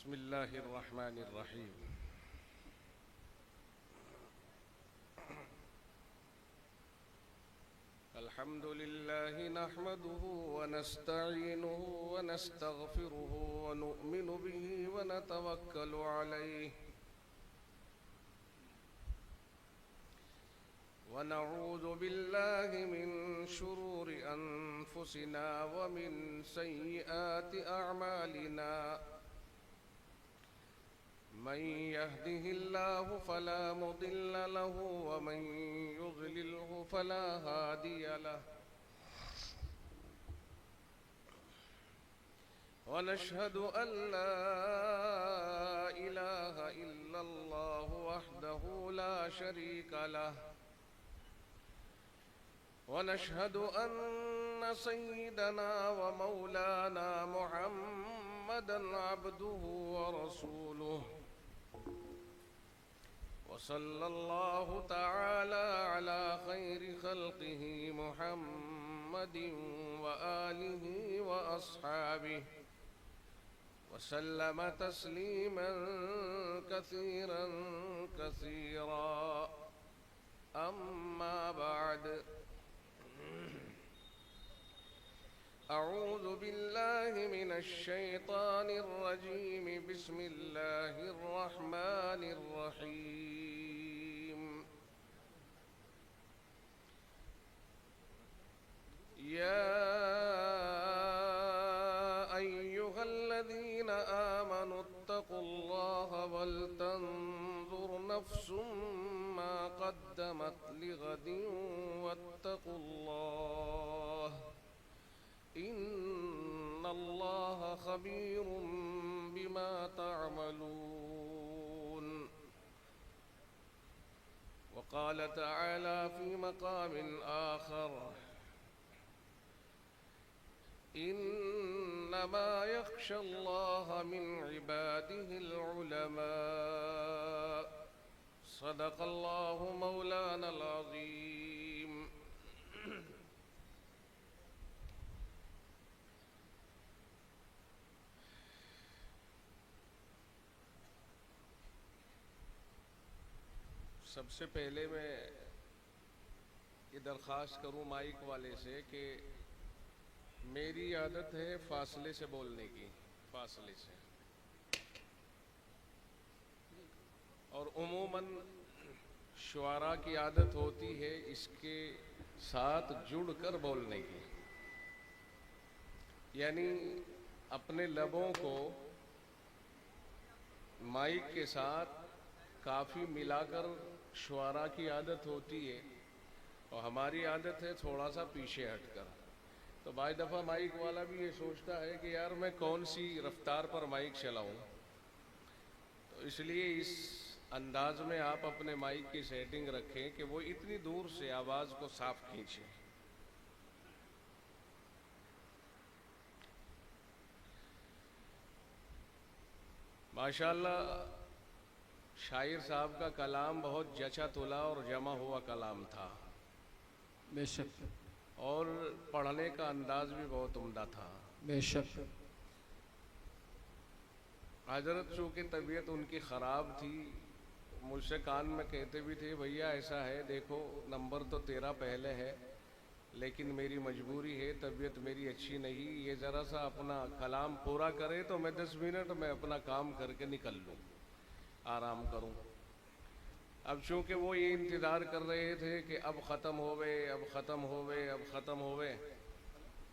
बिस्मिल्लाहिर्रहमानिर्रहीम। अल्हम्दुलिल्लाहि नहमदुहु व नस्तईनुहु व नस्तगफिरुहु व नुअमिनु बिही व नतवक्कलु अलैहि व नऊज़ु बिल्लाहि मिन शुरूरि अनफुसिना व मिन सय्यिआति अअमालिना। मन यहदिहिल्लाहु फला मुदिल्ल लहु व मन युज़लिल्हु फला हादिय लहु। व नशहदु अन ला इलाहा इल्लल्लाहु वहदहु ला शरीक लहु व नशहदु अन्न सय्यिदना व मौलाना मुहम्मदन अब्दुहु व रसूलुहु व सल्लल्लाहु तआला अला खैरि खल्क़िहि मुहम्मदिन व आलिहि व अस्हाबिहि व सल्लम तस्लीमन कसीरन कसीरा। अम्मा बाद। अऊज़ु बिल्लाहि मिनश शैतानिर रजीम। बिस्मिल्लाहिर रहमानिर रहीम। या अय्युहल्लज़ीना आमनुत्तक़ुल्लाह वल तंज़ुर नफ्सुम मा क़द्दमत लिग़दिन वत्तक़ुल्लाह इन्नल्लाह खबीरुम बिमा तअमलून। वक़ाल तआला फ़ी मक़ामिन आख़र इन्नमा यख़्शल्लाह मिन इबादिहिल उलमा। सदक़ल्लाहु मौलानल अज़ीम। सबसे पहले मैं ये दरख्वास्त करूं माइक वाले से कि मेरी आदत है फासले से बोलने की, फासले से, और उमूमन शुआरा की आदत होती है इसके साथ जुड़कर बोलने की, यानी अपने लबों को माइक के साथ काफ़ी मिलाकर शुआरा की आदत होती है और हमारी आदत है थोड़ा सा पीछे हटकर। तो बाई दफ़ा माइक वाला भी ये सोचता है कि यार मैं कौन सी रफ्तार पर माइक चलाऊं, तो इसलिए इस अंदाज में आप अपने माइक की सेटिंग रखें कि वो इतनी दूर से आवाज़ को साफ खींचे। माशाअल्लाह शायर साहब का कलाम बहुत जचा तुला और जमा हुआ कलाम था, बेशक, और पढ़ने का अंदाज भी बहुत उम्दा था, बेशक। हजरत चूँकि तबीयत उनकी ख़राब थी, मुझसे कान में कहते भी थे भैया ऐसा है देखो नंबर तो तेरा पहले है लेकिन मेरी मजबूरी है, तबीयत मेरी अच्छी नहीं, ये ज़रा सा अपना कलाम पूरा करे तो मैं 10 मिनट में अपना काम करके निकल लूँ, आराम करूं। अब चूँकि वो ये इंतज़ार कर रहे थे कि अब ख़त्म होवे, अब ख़त्म होवे, अब ख़त्म होवे,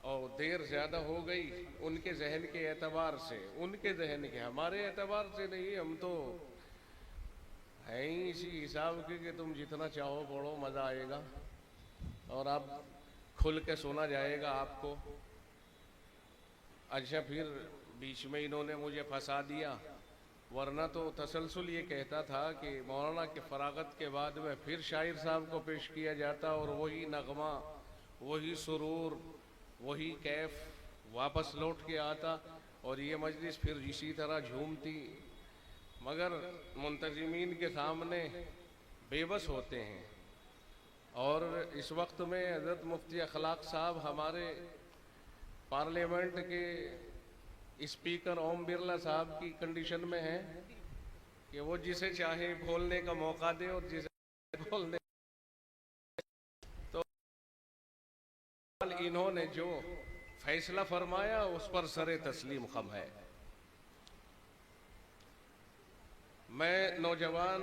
और देर ज़्यादा हो गई उनके जहन के एतबार से, उनके जहन के, हमारे एतबार से नहीं, हम तो हैं ही इसी हिसाब के कि तुम जितना चाहो पढ़ो, मज़ा आएगा और आप खुल के सुना जाएगा आपको। अच्छा, फिर बीच में इन्होंने मुझे फंसा दिया, वरना तो तसलसल ये कहता था कि मौलाना के फरागत के बाद में फिर शायर साहब को पेश किया जाता और वही नगमा, वही सुरूर, वही कैफ वापस लौट के आता और ये मजलिस फिर इसी तरह झूमती, मगर मुंतजिमीन के सामने बेबस होते हैं। और इस वक्त में हज़रत मुफ्ती अखलाक साहब हमारे पार्लियामेंट के स्पीकर ओम बिरला साहब की कंडीशन में है कि वो जिसे चाहे बोलने का मौका दे और जिसे बोलने, तो इन्होंने जो फैसला फरमाया उस पर सरे तस्लीम खम है। मैं नौजवान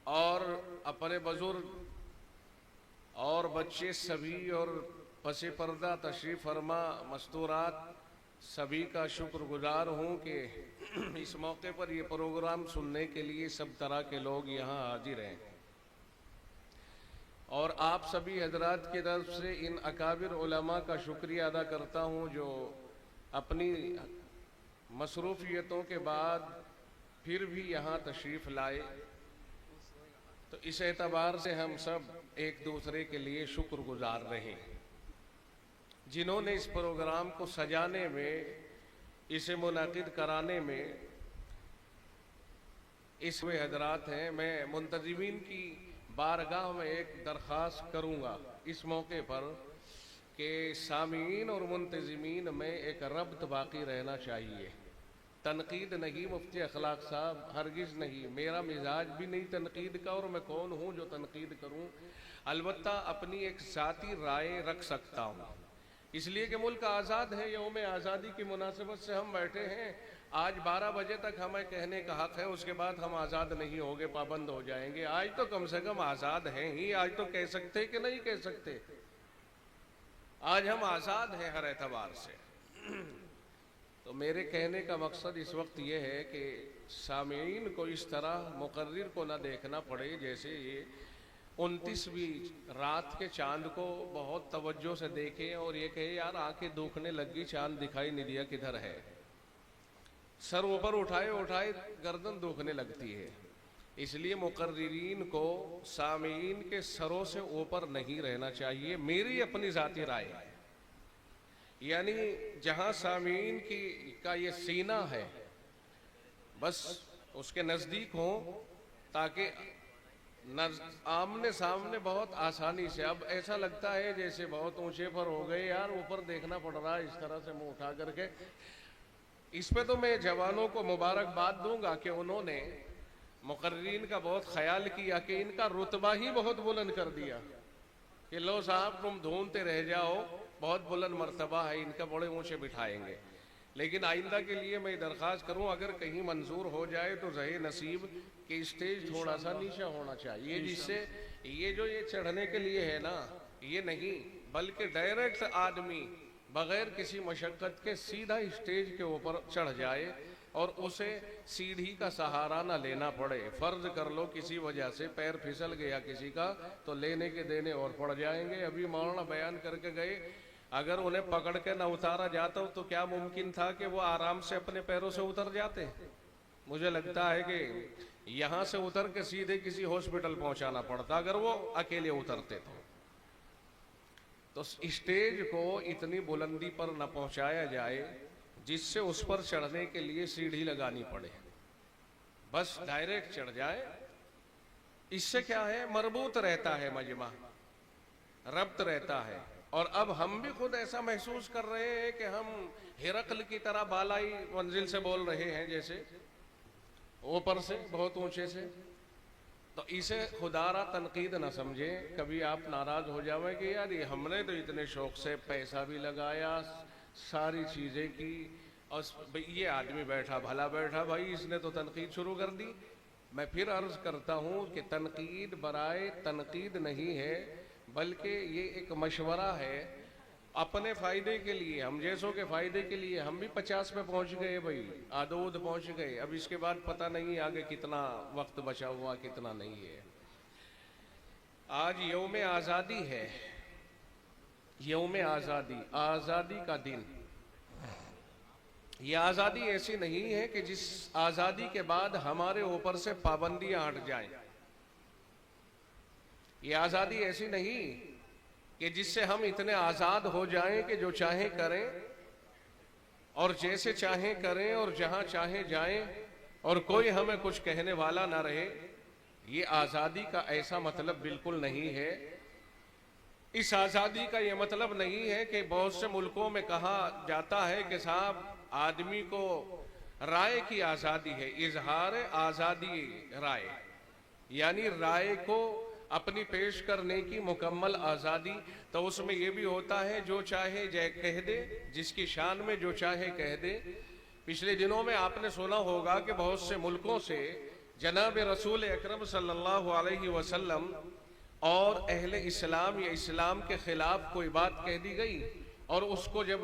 और अपने बुजुर्ग और बच्चे सभी और पसे पर्दा तशरीफ फरमा मस्तूरात सभी का शुक्रगुजार हूँ कि इस मौके पर ये प्रोग्राम सुनने के लिए सब तरह के लोग यहाँ हाजिर हैं और आप सभी हजरात की तरफ से इन अकाबिर उलमा का शुक्रिया अदा करता हूँ जो अपनी मसरूफियतों के बाद फिर भी यहाँ तशरीफ़ लाए। तो इस एतबार से हम सब एक दूसरे के लिए शुक्रगुजार रहे। जिन्होंने इस प्रोग्राम को सजाने में, इसे मुनाकिद कराने में इसमें हजरात हैं। मैं मुंतजिमीन की बारगाह में एक दरख्वास्त करूँगा इस मौके पर कि सामीन और मुंतजिमीन में एक रब्त बाकी रहना चाहिए। तनकीद नहीं मुफ्ती अखलाक साहब, हरगिज़ नहीं। मेरा मिजाज भी नहीं तनकीद का और मैं कौन हूँ जो तनकीद करूँ। अलबत्ता अपनी एक ज़ाती राय रख सकता हूँ, इसलिए कि मुल्क आज़ाद है। यौम आज़ादी की मुनासिबत से हम बैठे हैं। आज 12 बजे तक हमें कहने का हक़ है, उसके बाद हम आज़ाद नहीं होंगे, पाबंद हो जाएंगे। आज तो कम से कम आज़ाद हैं ही, आज तो कह सकते कि नहीं कह सकते। आज हम आज़ाद हैं हर एतबार से। तो मेरे कहने का मकसद इस वक्त ये है कि सामीन को इस तरह मुकर्रिर को ना देखना पड़े जैसे ये 29वीं रात के चांद को बहुत तवज्जो से देखें और ये कहे यार आंखें दुखने लगी, चांद दिखाई नहीं दिया, किधर है। सर ऊपर उठाए उठाए गर्दन दुखने लगती है। इसलिए मुकर्रिरीन को सामीन के सरों से ऊपर नहीं रहना चाहिए, मेरी अपनी ज़ाती राय है। यानी जहाँ सामीन का ये सीना है बस उसके नज़दीक हो, ताकि आमने सामने बहुत आसानी से। अब ऐसा लगता है जैसे बहुत ऊंचे पर हो गए यार, ऊपर देखना पड़ रहा है इस तरह से मुंह उठा करके। इस पे तो मैं जवानों को मुबारकबाद दूंगा कि उन्होंने मुकर्रीन का बहुत ख्याल किया कि इनका रुतबा ही बहुत बुलंद कर दिया कि लो साहब तुम ढूंढते रह जाओ, बहुत बुलंद मर्तबा है इनका, बड़े ऊंचे बिठाएंगे। लेकिन आइंदा के लिए मैं दरख्वास्त करूं, अगर कहीं मंजूर हो जाए तो रहे नसीब कि स्टेज थोड़ा सा नीचा होना चाहिए, जिससे ये जो ये चढ़ने के लिए है ना, ये नहीं बल्कि डायरेक्ट आदमी बगैर किसी मशक्क़त के सीधा स्टेज के ऊपर चढ़ जाए और उसे सीढ़ी का सहारा ना लेना पड़े। फ़र्ज कर लो किसी वजह से पैर फिसल गया किसी का, तो लेने के देने और पड़ जाएंगे। अभी मौलाना बयान करके गए, अगर उन्हें पकड़ के ना उतारा जाता तो क्या मुमकिन था कि वो आराम से अपने पैरों से उतर जाते। मुझे लगता है कि यहाँ से उतर के सीधे किसी हॉस्पिटल पहुँचाना पड़ता अगर वो अकेले उतरते तो स्टेज को इतनी बुलंदी पर न पहुँचाया जाए जिससे उस पर चढ़ने के लिए सीढ़ी लगानी पड़े, बस डायरेक्ट चढ़ जाए। इससे क्या है, मरबूत रहता है मजमा, रब्त रहता है। और अब हम भी खुद ऐसा महसूस कर रहे हैं कि हम हिरकल की तरह बालाई मंजिल से बोल रहे हैं, जैसे ऊपर से बहुत ऊंचे से। तो इसे खुदारा तनकीद ना समझें, कभी आप नाराज हो जावे कि यार ये हमने तो इतने शौक से पैसा भी लगाया, सारी चीज़ें की, और ये आदमी बैठा भला बैठा भाई, इसने तो तनकीद शुरू कर दी। मैं फिर अर्ज़ करता हूँ कि तनकीद बराए तनकीद नहीं है, बल्कि ये एक मशवरा है अपने फ़ायदे के लिए, हम जैसों के फ़ायदे के लिए। हम भी 50 पे पहुँच गए भाई, आदोद पहुँच गए। अब इसके बाद पता नहीं आगे कितना वक्त बचा हुआ कितना नहीं है। आज यौम आज़ादी है, यौम आज़ादी, आज़ादी का दिन। ये आज़ादी ऐसी नहीं है कि जिस आज़ादी के बाद हमारे ऊपर से पाबंदियां हट जाएं। ये आज़ादी ऐसी नहीं कि जिससे हम इतने आज़ाद हो जाएं कि जो चाहें करें और जैसे चाहें करें और जहां चाहें जाएं और कोई हमें कुछ कहने वाला ना रहे। ये आज़ादी का ऐसा मतलब बिल्कुल नहीं है। इस आज़ादी का ये मतलब नहीं है कि बहुत से मुल्कों में कहा जाता है कि साहब आदमी को राय की आजादी है, इजहार आजादी राय, यानी राय को अपनी पेश करने की मुकम्मल आजादी। तो उसमें यह भी होता है जो चाहे जय कह दे, जिसकी शान में जो चाहे कह दे। पिछले दिनों में आपने सुना होगा कि बहुत से मुल्कों से जनाब रसूल अकरम सल्लल्लाहु अलैहि वसल्लम और अहले इस्लाम या इस्लाम के खिलाफ कोई बात कह दी गई, और उसको जब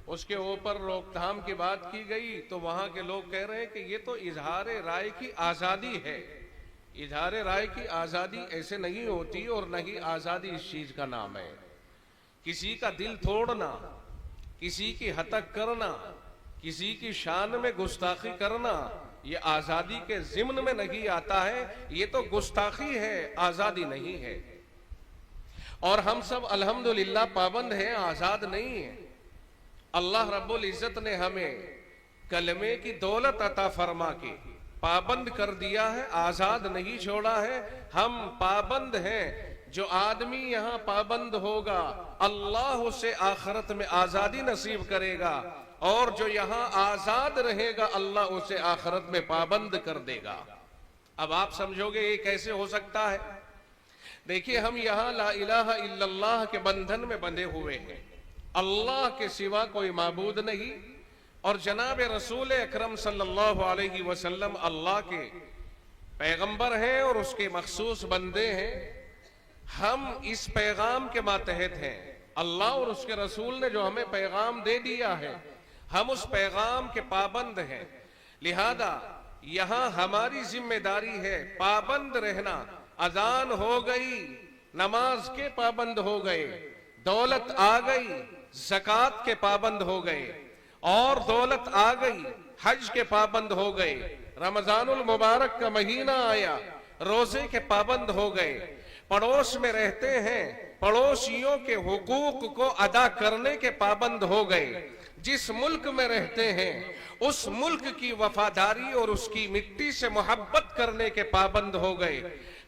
उसके ऊपर रोकथाम की बात की गई तो वहां के लोग कह रहे हैं कि ये तो इजहार राय की आजादी है। इजहार राय की आजादी ऐसे नहीं होती, और नहीं आजादी इस चीज का नाम है। किसी का दिल तोड़ना, किसी की हतक करना, किसी की शान में गुस्ताखी करना, ये आजादी के जिम्न में नहीं आता है, ये तो गुस्ताखी है, आजादी नहीं है। और हम सब अल्हम्दुलिल्लाह पाबंद हैं, आजाद नहीं है। अल्लाह रब्बुल इज्जत ने हमें कलमे की दौलत अता फरमा के पाबंद कर दिया है, आजाद नहीं छोड़ा है। हम पाबंद हैं। जो आदमी यहाँ पाबंद होगा अल्लाह उसे आखिरत में आजादी नसीब करेगा, और जो यहाँ आजाद रहेगा अल्लाह उसे आखिरत में पाबंद कर देगा। अब आप समझोगे ये कैसे हो सकता है? देखिए, हम यहाँ ला इलाहा इल्लल्लाह के बंधन में बंधे हुए हैं, अल्लाह के सिवा कोई माबूद नहीं, और जनाब रसूल अकरम सल्लल्लाहु अलैहि वसल्लम अल्लाह के पैगंबर हैं और उसके मखसूस बंदे हैं। हम इस पैगाम के मातहत हैं। अल्लाह और उसके रसूल ने जो हमें पैगाम दे दिया है, हम उस पैगाम के पाबंद हैं। लिहाजा यहाँ हमारी जिम्मेदारी है पाबंद रहना। अजान हो गई, नमाज के पाबंद हो गए, दौलत आ गई, ज़कात के पाबंद हो गए, और दौलत आ गई, हज के पाबंद हो गए, रमजानुल मुबारक का महीना आया, रोजे के पाबंद हो गए, पड़ोस में रहते हैं, पड़ोसियों के हुकूक को अदा करने के पाबंद हो गए, जिस मुल्क में रहते हैं उस मुल्क की वफादारी और उसकी मिट्टी से मोहब्बत करने के पाबंद हो गए।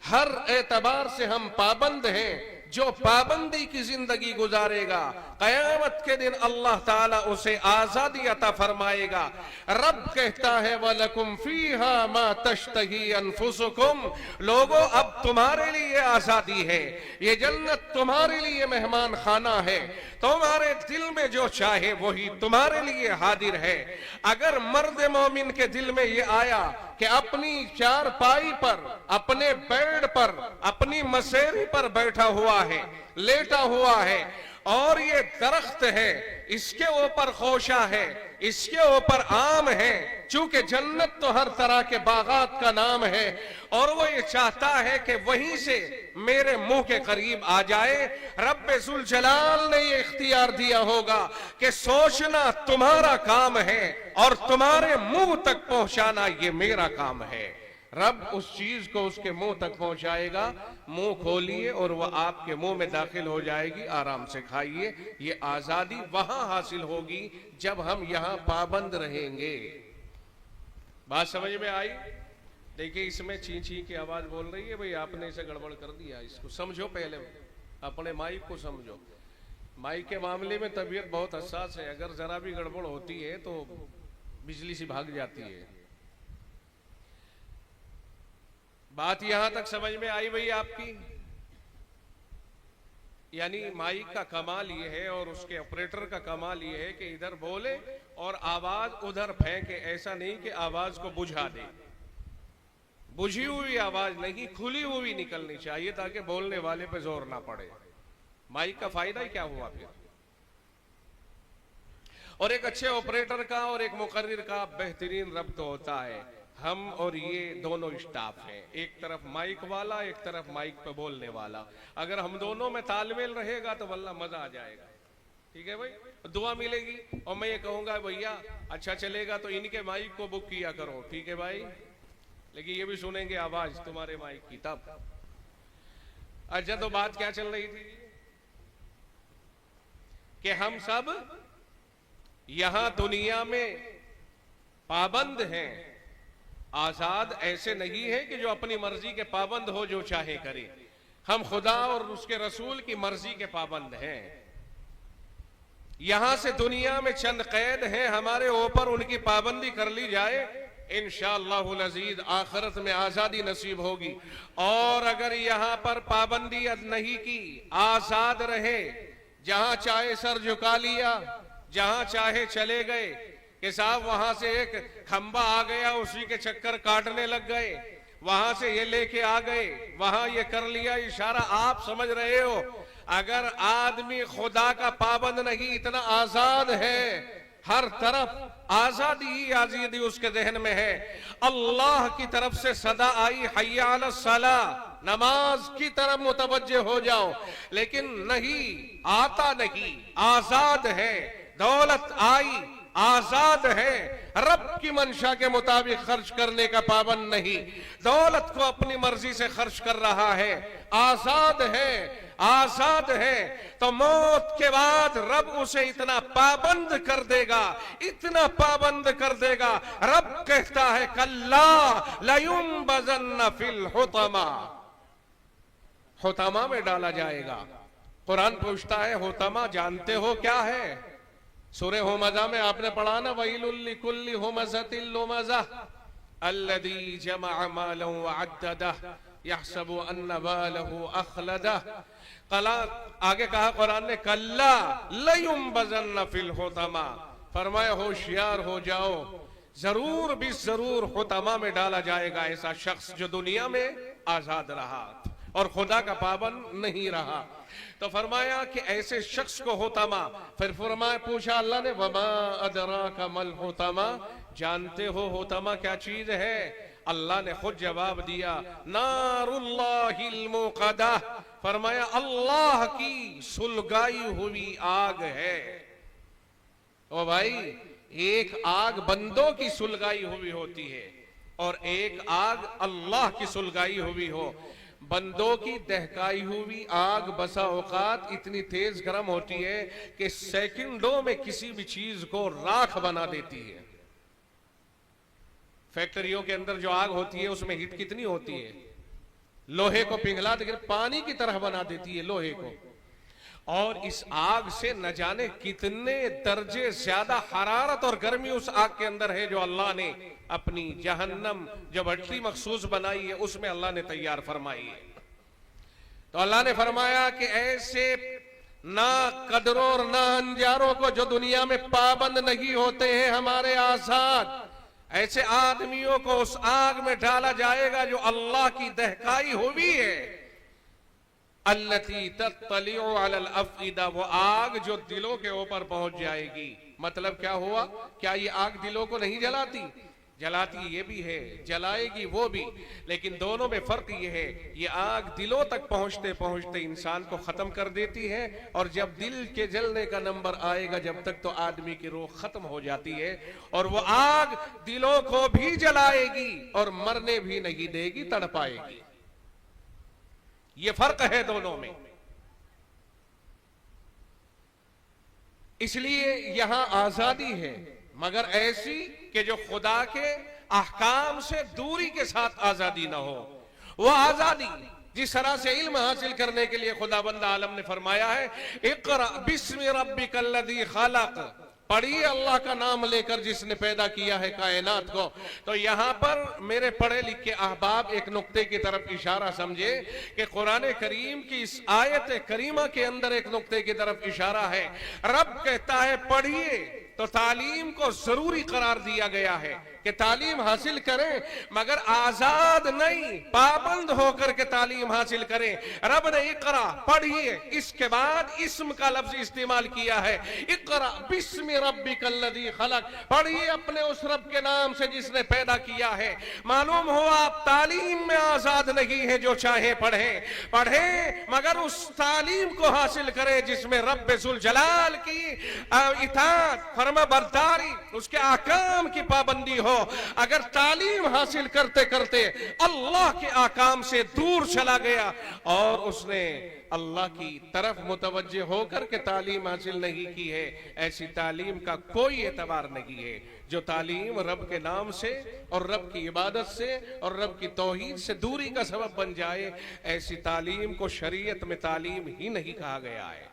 हर एतबार से हम पाबंद हैं। जो पाबंदी की जिंदगी गुजारेगा कयामत के दिन अल्लाह ताला उसे आजादी अता फरमाएगा। रब कहता है वलकुम फीहा मा तश्तही अनफुसुकुम, लोगों अब तुम्हारे लिए आजादी है, ये जन्नत तुम्हारे लिए मेहमान खाना है, तुम्हारे दिल में जो चाहे वही तुम्हारे लिए हाजिर है। अगर मर्द मोमिन के दिल में ये आया कि अपनी चारपाई पर, अपने बेड पर, अपनी मसेरी पर बैठा हुआ है, लेटा हुआ है, और ये दरख्त है, इसके ऊपर खोशा है, इसके ऊपर आम है, चूंकि जन्नत तो हर तरह के बागात का नाम है, और वो ये चाहता है कि वहीं से मेरे मुंह के करीब आ जाए। रब्बे जुल जलाल ने ये इख्तियार दिया होगा कि सोचना तुम्हारा काम है और तुम्हारे मुंह तक पहुंचाना ये मेरा काम है। रब उस चीज को उसके मुंह तक पहुंचाएगा। मुंह खोलिए और वह आपके मुंह में दाखिल हो जाएगी, आराम से खाइए। ये आजादी वहां हासिल होगी जब हम यहाँ पाबंद रहेंगे। बात समझ में आई? देखिए, इसमें ची ची की आवाज बोल रही है, भाई आपने इसे गड़बड़ कर दिया, इसको समझो, पहले अपने माइक को समझो। माइक के मामले में तबीयत बहुत हसास है, अगर जरा भी गड़बड़ होती है तो बिजली सी भाग जाती है। बात यहां तक समझ में आई भाई आपकी? यानी माइक का कमाल ये है और उसके ऑपरेटर का कमाल ये है कि इधर बोले और आवाज उधर फेंके। ऐसा नहीं कि आवाज को बुझा दे, बुझी हुई आवाज नहीं, खुली हुई निकलनी चाहिए ताकि बोलने वाले पे जोर ना पड़े। माइक का फायदा ही क्या हुआ फिर? और एक अच्छे ऑपरेटर का और एक मुकर्रिर का बेहतरीन रब्त होता है। हम और ये दोनों स्टाफ हैं, एक तरफ माइक वाला, एक तरफ माइक पे बोलने वाला। अगर हम दोनों में तालमेल रहेगा तो वल्लाह मजा आ जाएगा। ठीक है भाई, दुआ मिलेगी। और मैं ये कहूंगा भैया अच्छा चलेगा तो इनके माइक को बुक किया करो, ठीक है भाई, लेकिन ये भी सुनेंगे आवाज तुम्हारे माइक की तब। अच्छा, तो बात क्या चल रही थी कि हम सब यहां दुनिया में पाबंद हैं, आजाद ऐसे नहीं है कि जो अपनी मर्जी के पाबंद हो, जो चाहे करे। हम खुदा और उसके रसूल की मर्जी के पाबंद हैं। यहां से दुनिया में चंद कैद हैं हमारे ऊपर, उनकी पाबंदी कर ली जाए, इंशाअल्लाहुल अजीज आखिरत में आजादी नसीब होगी। और अगर यहां पर पाबंदी नहीं की, आजाद रहे, जहां चाहे सर झुका लिया, जहां चाहे चले गए, कि साहब वहां से एक खंबा आ गया उसी के चक्कर काटने लग गए, वहां से ये लेके आ गए, वहां ये कर लिया इशारा, आप समझ रहे हो। अगर आदमी खुदा का पाबंद नहीं, इतना आजाद है, हर तरफ आजादी ही आजादी उसके जहन में है, अल्लाह की तरफ से सदा आई हय्या अलस सला, नमाज की तरफ मुतवज्जे हो जाओ, लेकिन नहीं, आता नहीं, आजाद है, दौलत आई, आजाद है, रब की मंशा के मुताबिक खर्च करने का पाबंद नहीं, दौलत को अपनी मर्जी से खर्च कर रहा है, आजाद है, आजाद है। तो मौत के बाद रब उसे इतना पाबंद कर देगा, इतना पाबंद कर देगा, रब कहता है कल्ला लयुंबज़न्न फिल हुतमा, हुतमा में डाला जाएगा। कुरान पूछता है हुतमा जानते हो क्या है? सूरे हुमज़ा में आपने पढ़ा ना, वैलुल लिकुल्लि हुमज़तिल लुमज़ह अल्लज़ी जमअ मालन व अद्ददह यहसबु अन्ना मालहु अखलदह। कला आगे कहा कुरान ने कल्ला लयुंबज़न्न फिल हुतमा, फरमाया होशियार हो जाओ, जरूर भी जरूर हुतमा में डाला जाएगा ऐसा शख्स जो दुनिया में आजाद रहा और खुदा का पाबंद नहीं रहा। तो फरमाया कि ऐसे शख्स को हुतमा, फिर फरमाया पूछा अल्लाह ने वमा अदराका मल हुतमा, जानते हो हुतमा क्या चीज है? अल्लाह ने खुद जवाब दिया नारुल्लाहिल मुक़द्दा, फरमाया अल्लाह की सुलगाई हुई आग है। ओ भाई, एक आग बंदों की सुलगाई हुई होती है और एक आग अल्लाह की सुलगाई हुई हो। बंदों की दहकाई हुई आग बसा औकात इतनी तेज गर्म होती है कि सेकंडों में किसी भी चीज को राख बना देती है। फैक्ट्रियों के अंदर जो आग होती है उसमें हीट कितनी होती है, लोहे को पिघला देकर पानी की तरह बना देती है लोहे को, और इस आग से न जाने कितने दर्जे ज्यादा हरारत और गर्मी उस आग के अंदर है जो अल्लाह ने अपनी जहन्नम जो भट्टी मखसूस बनाई है उसमें अल्लाह ने तैयार फरमाई है। तो अल्लाह ने फरमाया कि ऐसे ना कदरों और ना अंजारों को जो दुनिया में पाबंद नहीं होते हैं हमारे आजाद, ऐसे आदमियों को उस आग में डाला जाएगा जो अल्लाह की दहकाई हुई है। अल्लती तत्तलिउ अलल अफ़इदा, वो आग जो दिलों के ऊपर पहुंच जाएगी। मतलब क्या हुआ? क्या ये आग दिलों को नहीं जलाती? जलाती ये भी है, जलाएगी वो भी, लेकिन दोनों में फर्क ये है, ये आग दिलों तक पहुंचते पहुंचते इंसान को खत्म कर देती है, और जब दिल के जलने का नंबर आएगा जब तक तो आदमी की रूह खत्म हो जाती है, और वो आग दिलों को भी जलाएगी और मरने भी नहीं देगी, तड़पाएगी। ये फर्क है दोनों में। इसलिए यहां आजादी है, मगर ऐसी कि जो खुदा के अहकाम से दूरी के साथ आजादी ना हो। वो आजादी जिस तरह से इल्म हासिल करने के लिए खुदाबंद आलम ने फरमाया है इक़रा बिस्मि रब्बिकल्लज़ी खलक़, पढ़िए अल्लाह का नाम लेकर जिसने पैदा किया है कायनात को। तो यहाँ पर मेरे पढ़े लिखे अहबाब एक नुक्ते की तरफ इशारा समझे कि कुरान करीम की इस आयत करीमा के अंदर एक नुक्ते की तरफ इशारा है। रब कहता है पढ़िए, तो तालीम को जरूरी करार दिया गया है कि तालीम हासिल करें, मगर आजाद नहीं, पाबंद होकर के तालीम हासिल करें। रब ने इक़रा पढ़िए, इसके बाद इस्म का लफ्ज इस्तेमाल किया है, इक़रा बिस्मि रब्बिकल्लज़ी खलक़, पढ़िए अपने उस रब के नाम से जिसने पैदा किया है। मालूम हो आप तालीम में आजाद नहीं है, जो चाहे पढ़े, मगर उस तालीम को हासिल करें जिसमें रब्बे ज़ुल जलाल की इताअत फरमा बरदारी, उसके आकाम की पाबंदी हो। अगर तालीम हासिल करते करते अल्लाह के आकाम से दूर चला गया और उसने अल्लाह की तरफ मुतवज्जे होकर के तालीम हासिल नहीं की है, ऐसी तालीम का कोई एतबार नहीं है। जो तालीम रब के नाम से और रब की इबादत से और रब की तौहीद से दूरी का सबब बन जाए, ऐसी तालीम को शरीयत में तालीम ही नहीं कहा गया है।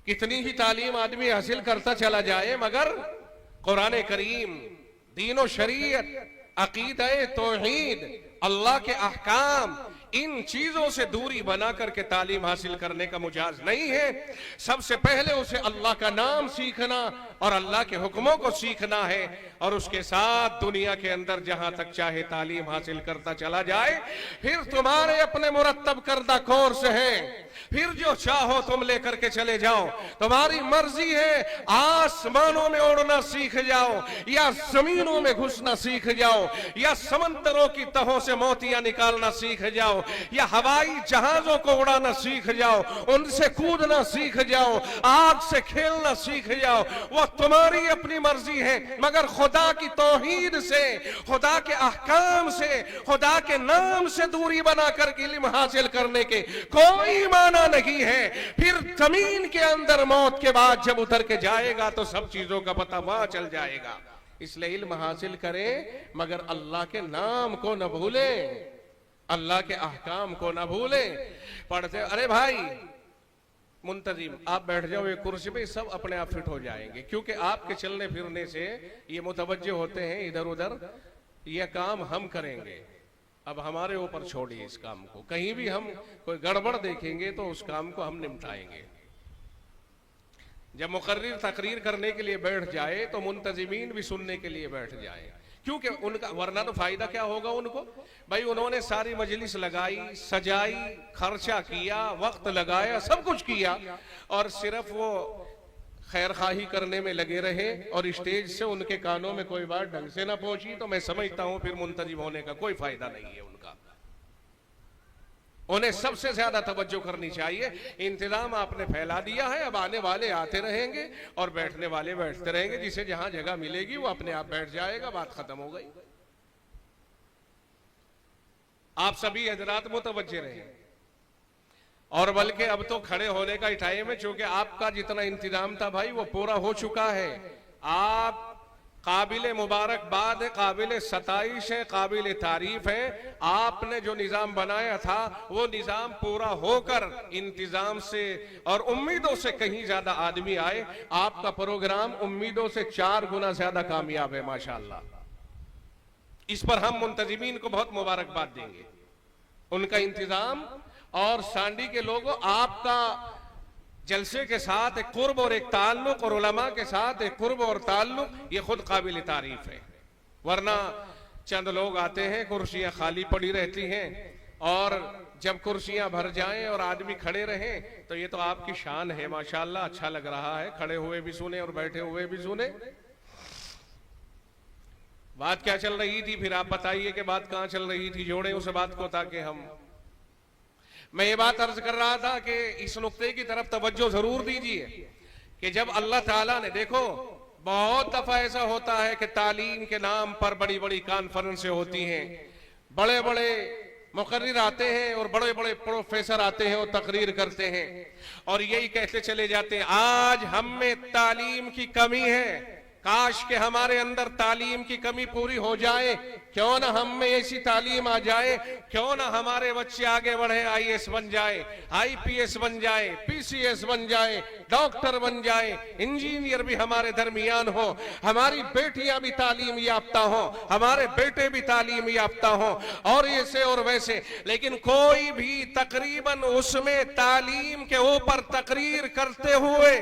कितनी ही तालीम आदमी हासिल करता चला जाए, मगर कुरान करीम, दीनो शरीयत, अकीदा तौहीद, अल्लाह के अहकाम, इन चीजों से दूरी बना करके तालीम हासिल करने का मुजाज नहीं है। सबसे पहले उसे अल्लाह का नाम सीखना और अल्लाह के हुक्मों को सीखना है, और उसके साथ दुनिया के अंदर जहां तक चाहे तालीम हासिल करता चला जाए। फिर तुम्हारे अपने मुरत्तब करदा कोर्स है, फिर जो चाहो तुम लेकर के चले जाओ, तुम्हारी मर्जी है। आसमानों में उड़ना सीख जाओ, या जमीनों में घुसना सीख जाओ, या समंदरों की तहों से मोतियां निकालना सीख जाओ, या हवाई जहाजों को उड़ाना सीख जाओ, उनसे कूदना सीख जाओ, आग से खेलना सीख जाओ, वो तुम्हारी अपनी मर्जी है। मगर खुदा की तौहीद से, खुदा के अहकाम से, खुदा के नाम से दूरी बनाकर इल्म हासिल करने के कोई माना नहीं है। फिर जमीन के अंदर मौत के बाद जब उतर के जाएगा तो सब चीजों का पता वहां चल जाएगा। इसलिए इल्म हासिल करें, मगर अल्लाह के नाम को न भूलें, अल्लाह के अहकाम को न भूलें। पढ़ते, अरे भाई मुंतजिम आप बैठ जाओ एक कुर्सी पे, सब अपने आप फिट हो जाएंगे, क्योंकि आपके चलने फिरने से ये मुतवज्जो होते हैं इधर उधर। ये काम हम करेंगे, अब हमारे ऊपर छोड़िए इस काम को। कहीं भी हम कोई गड़बड़ देखेंगे तो उस काम को हम निपटाएंगे। जब मुकर्रिर तकरीर करने के लिए बैठ जाए तो मुंतजिमीन भी सुनने के लिए बैठ जाए, क्योंकि उनका, वरना तो फायदा क्या होगा उनको। भाई उन्होंने सारी मजलिस लगाई, सजाई, खर्चा किया, वक्त लगाया, सब कुछ किया, और सिर्फ वो खैर खाही करने में लगे रहे और स्टेज से उनके कानों में कोई बात ढंग से ना पहुंची, तो मैं समझता हूं फिर मुंतजिम होने का कोई फायदा नहीं है उनका। उन्हें सबसे ज्यादा तवज्जो करनी चाहिए। इंतजाम आपने फैला दिया है, अब आने वाले आते रहेंगे और बैठने वाले बैठते रहेंगे। जिसे जहां जगह मिलेगी वो अपने आप बैठ जाएगा, बात खत्म हो गई। आप सभी हजरात मुतवज्जे रहें, और बल्कि अब तो खड़े होने का ही टाइम है, क्योंकि आपका जितना इंतजाम था भाई वो पूरा हो चुका है। आप काबिल मुबारकबाद है, काबिल सताइश है, काबिल तारीफ है। आपने जो निजाम बनाया था वो निजाम पूरा होकर इंतजाम से और उम्मीदों से कहीं ज्यादा आदमी आए। आपका प्रोग्राम उम्मीदों से 4 गुना ज्यादा कामयाब है माशाअल्लाह। इस पर हम मुंतजिमीन को बहुत मुबारकबाद देंगे, उनका इंतजाम। और सांडी के लोगों, आपका जलसे के साथ एक कुर्ब और एक ताल्लुक, और उलमा के साथ एक कुर्ब और ताल्लुक, ये खुद काबिल तारीफ है। वरना चंद लोग आते हैं, कुर्सियां खाली पड़ी रहती हैं, और जब कुर्सियां भर जाएं और आदमी खड़े रहें तो ये तो आपकी शान है माशाअल्लाह। अच्छा लग रहा है, खड़े हुए भी सुने और बैठे हुए भी सुने। बात क्या चल रही थी, फिर आप बताइए कि बात कहां चल रही थी, जोड़े उस बात को ताकि हम। मैं ये बात अर्ज कर रहा था कि इस नुक्ते की तरफ तवज्जो जरूर दीजिए कि जब अल्लाह ताला ने, देखो बहुत दफा ऐसा होता है कि तालीम के नाम पर बड़ी बड़ी कॉन्फ्रेंसें होती हैं, बड़े बड़े मुकर्रिर आते हैं और बड़े बड़े प्रोफेसर आते हैं और तकरीर करते हैं, और यही कहते चले जाते हैं आज हम में तालीम की कमी है, काश के हमारे अंदर तालीम की कमी पूरी हो जाए, क्यों ना हम में ऐसी तालीम आ जाए, क्यों ना हमारे बच्चे आगे बढ़े, आईएएस बन जाए, आईपीएस बन जाए, पीसीएस बन जाए, डॉक्टर बन जाए, इंजीनियर भी हमारे दरमियान हो, हमारी बेटियां भी तालीम याफ्ता हो, हमारे बेटे भी तालीम याफ्ता हो, और ऐसे और वैसे। लेकिन कोई भी तकरीबन उसमें तालीम के ऊपर तकरीर करते हुए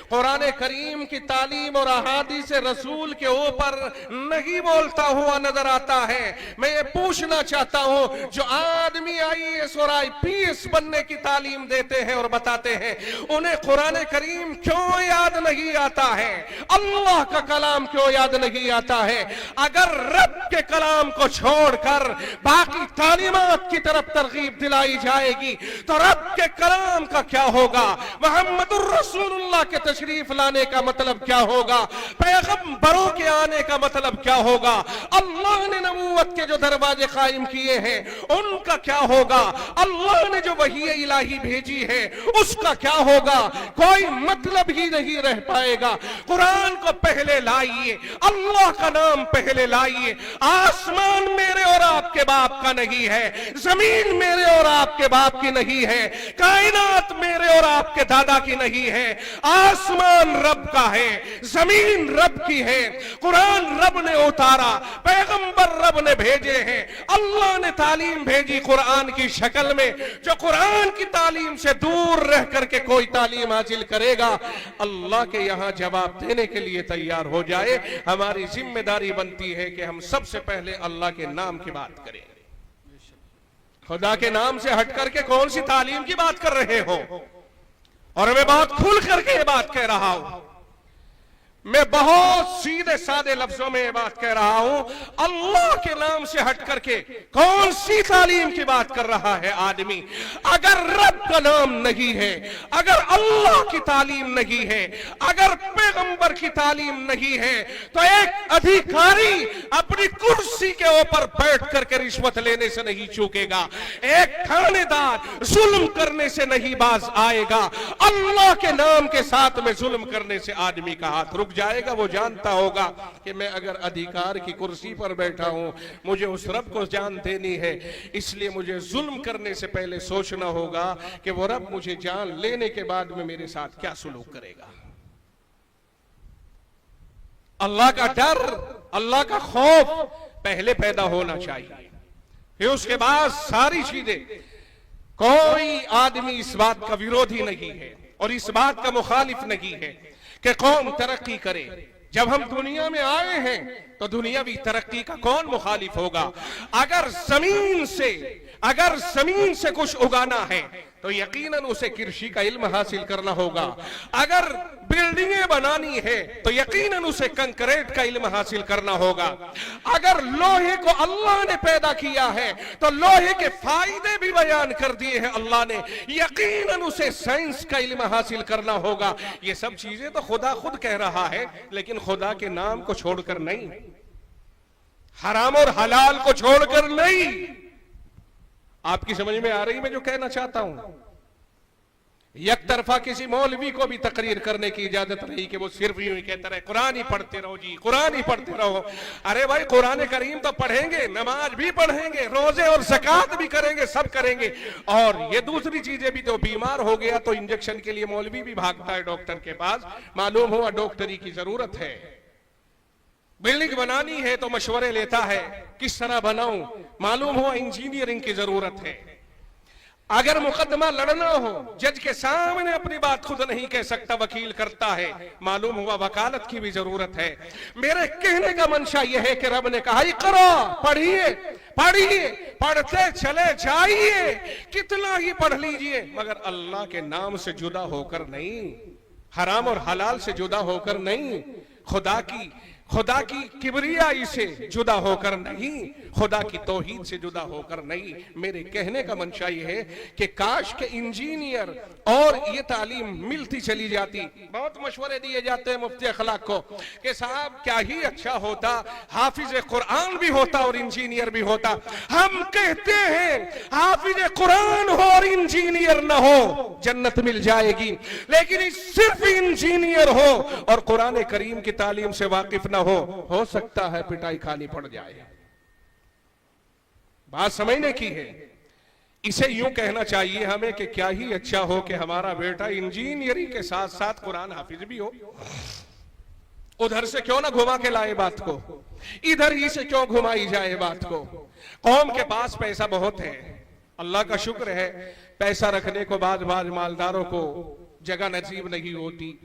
कुरान करीम की तालीम और अहादीस रसूल के ऊपर नहीं बोलता हुआ नजर आता है। मैं ये पूछना चाहता हूं, जो आदमी आईएएस और आईपीएस बनने की तालीम देते हैं और बताते हैं, उन्हें कुरान करीम क्यों याद नहीं आता है, अल्लाह का कलाम क्यों याद नहीं आता है? अगर रब के कलाम को छोड़कर बाकी तालीमात की तरफ तरगीब दिलाई जाएगी तो रब के कलाम का क्या होगा? मुहम्मदुर रसूलुल्लाह के तशरीफ लाने का मतलब क्या होगा? पैगंबरों के आने का मतलब क्या होगा? अल्लाह ने नबूवत के जो दरवाजे कायम किए हैं उनका क्या होगा? अल्लाह ने जो वही इलाही भेजी है उसका क्या होगा? कोई कोई मतलब ही नहीं रह पाएगा। कुरान को पहले लाइए, अल्लाह का नाम पहले लाइए। आसमान मेरे और आपके बाप का नहीं है, जमीन मेरे और आपके बाप की नहीं है, कायनात मेरे और आपके दादा की नहीं है। आसमान रब का है, जमीन रब की है। कुरान रब ने उतारा, पैगंबर रब ने भेजे हैं, अल्लाह ने तालीम भेजी कुरान की शक्ल में। जो कुरान की तालीम से दूर रह करके कोई तालीम हासिल करेगा, अल्लाह के यहां जवाब देने के लिए तैयार हो जाए। हमारी जिम्मेदारी बनती है कि हम सबसे पहले अल्लाह के नाम की बात करें। खुदा के नाम से हट करके कौन सी तालीम की बात कर रहे हो? और मैं बहुत खुल करके ये बात कह रहा हूं, मैं बहुत सीधे सादे लफ्जों में ये बात कह रहा हूं, अल्लाह के नाम से हट करके कौन सी तालीम की बात कर रहा है आदमी? अगर रब का नाम नहीं है, अगर अल्लाह की तालीम नहीं है, अगर पैगंबर की तालीम नहीं है, तो एक अधिकारी अपनी कुर्सी के ऊपर बैठ करके रिश्वत लेने से नहीं चूकेगा, एक थानेदार जुल्म करने से नहीं बाज आएगा। अल्लाह के नाम के साथ में जुल्म करने से आदमी का हाथ रुक जाएगा। वो जानता होगा कि मैं अगर अधिकार की कुर्सी पर बैठा हूं, मुझे उस रब को जान देनी है, इसलिए मुझे जुल्म करने से पहले सोचना होगा कि वो रब मुझे जान लेने के बाद में मेरे साथ क्या सुलूक करेगा। अल्लाह का डर, अल्लाह का खौफ पहले पैदा होना चाहिए, फिर उसके बाद सारी चीजें। कोई आदमी इस बात का विरोधी नहीं है और इस बात का मुखालिफ नहीं है कि कौम तरक्की करे। जब हम दुनिया में आए हैं तो दुनियावी तरक्की का कौन मुखालिफ होगा? अगर जमीन से कुछ उगाना है तो यकीनन उसे कृषि का इल्म हासिल करना होगा। अगर बिल्डिंगें बनानी है तो यकीनन उसे कंक्रीट का इल्म हासिल करना होगा। अगर लोहे को अल्लाह ने पैदा किया है तो लोहे के फायदे भी बयान कर दिए हैं अल्लाह ने, यकीनन उसे साइंस का इल्म हासिल करना होगा। ये सब चीजें तो खुदा खुद कह रहा है, लेकिन खुदा के नाम को छोड़कर नहीं, हराम और हलाल को छोड़कर नहीं। आपकी समझ में आ रही मैं जो कहना चाहता हूं? एक तरफा किसी मौलवी को भी तकरीर करने की इजाजत नहीं कि वो सिर्फ यूं ही कहता रहे कुरान ही पढ़ते रहो जी, कुरान ही पढ़ते रहो। अरे भाई, कुरान करीम तो पढ़ेंगे, नमाज भी पढ़ेंगे, रोजे और ज़कात भी करेंगे, सब करेंगे। और ये दूसरी चीजें भी, तो बीमार हो गया तो इंजेक्शन के लिए मौलवी भी भागता है डॉक्टर के पास, मालूम हुआ डॉक्टरी की जरूरत है। बिल्डिंग बनानी है तो मशवरे लेता है किस तरह बनाऊं, मालूम हुआ इंजीनियरिंग की जरूरत है। अगर मुकदमा लड़ना हो, जज के सामने अपनी बात खुद नहीं कह सकता, वकील करता है, मालूम हुआ वकालत की भी जरूरत है। मेरे कहने का मंशा यह है कि रब ने कहा इक़रा, पढ़िए पढ़िए, पढ़ते चले जाइए, कितना ही पढ़ लीजिए, मगर अल्लाह के नाम से जुदा होकर नहीं, हराम और हलाल से जुदा होकर नहीं, खुदा की किबरियाई से जुदा होकर नहीं, खुदा की तौहीद से जुदा होकर नहीं। मेरे कहने का मंशा ये है कि काश के इंजीनियर और ये तालीम मिलती चली जाती। बहुत मशवरे दिए जाते हैं मुफ्ती अखलाक को कि साहब क्या ही अच्छा होता, हाफिज कुरान भी होता और इंजीनियर भी होता। हम कहते हैं हाफिज कुरान हो और इंजीनियर न हो, जन्नत मिल जाएगी, लेकिन सिर्फ इंजीनियर हो और कुरान करीम की तालीम से वाकिफ हो सकता है पिटाई खानी पड़ जाए। बात समझने की है। इसे यूं कहना चाहिए हमें कि क्या ही अच्छा हो कि हमारा बेटा इंजीनियरिंग के साथ साथ कुरान हाफिज भी हो। उधर से क्यों ना घुमा के लाए बात को, इधर ही से क्यों घुमाई जाए बात को। कौम के पास पैसा बहुत है, अल्लाह का शुक्र है, पैसा रखने को बाद मालदारों को जगह नसीब नहीं होती।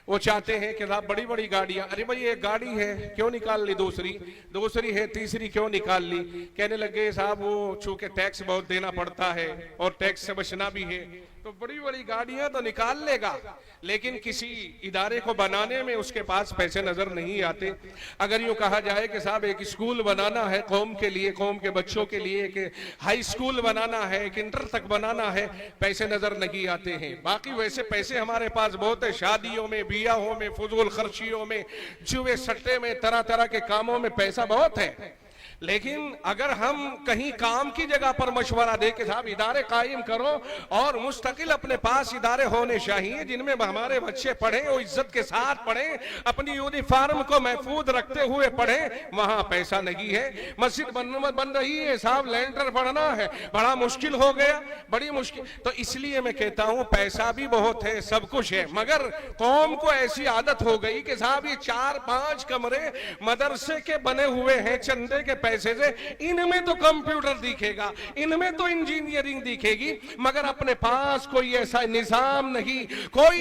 वो चाहते हैं कि साहब बड़ी बड़ी गाड़ियां, अरे भाई एक गाड़ी है क्यों निकाल ली, दूसरी है, तीसरी क्यों निकाल ली। कहने लगे साहब वो चूंकि टैक्स बहुत देना पड़ता है और टैक्स से बचना भी है, तो बड़ी बड़ी गाड़ियां तो निकाल लेगा, लेकिन किसी इदारे को बनाने में उसके पास पैसे नजर नहीं आते। अगर यूं कहा जाए कि साहब एक स्कूल बनाना है कौम के लिए, कौम के बच्चों के लिए, एक हाई स्कूल बनाना है, एक इंटर तक बनाना है, पैसे नजर नहीं आते हैं। बाकी वैसे पैसे हमारे पास बहुत है, शादियों में, बियाहों में, फजूल खर्चियों में, जुए सट्टे में, तरह तरह के कामों में पैसा बहुत है। लेकिन अगर हम कहीं काम की जगह पर मशवरा दे के साहब इदारे कायम करो और मुस्तकिल अपने पास इदारे होने चाहिए जिनमें हमारे बच्चे पढ़ें और इज्जत के साथ पढ़ें, अपनी यूनिफॉर्म को महफूज रखते हुए पढ़ें, वहां पैसा नहीं है। मस्जिद बन रही है साहब, लेंटर पढ़ना है, बड़ा मुश्किल हो गया, बड़ी मुश्किल। तो इसलिए मैं कहता हूं पैसा भी बहुत है, सब कुछ है, मगर कौम को ऐसी आदत हो गई कि साहब ये 4-5 कमरे मदरसे के बने हुए हैं चंदे के पैसे से, इनमें तो कंप्यूटर दिखेगा, इनमें तो इंजीनियरिंग दिखेगी, मगर अपने पास कोई ऐसा निजाम नहीं, कोई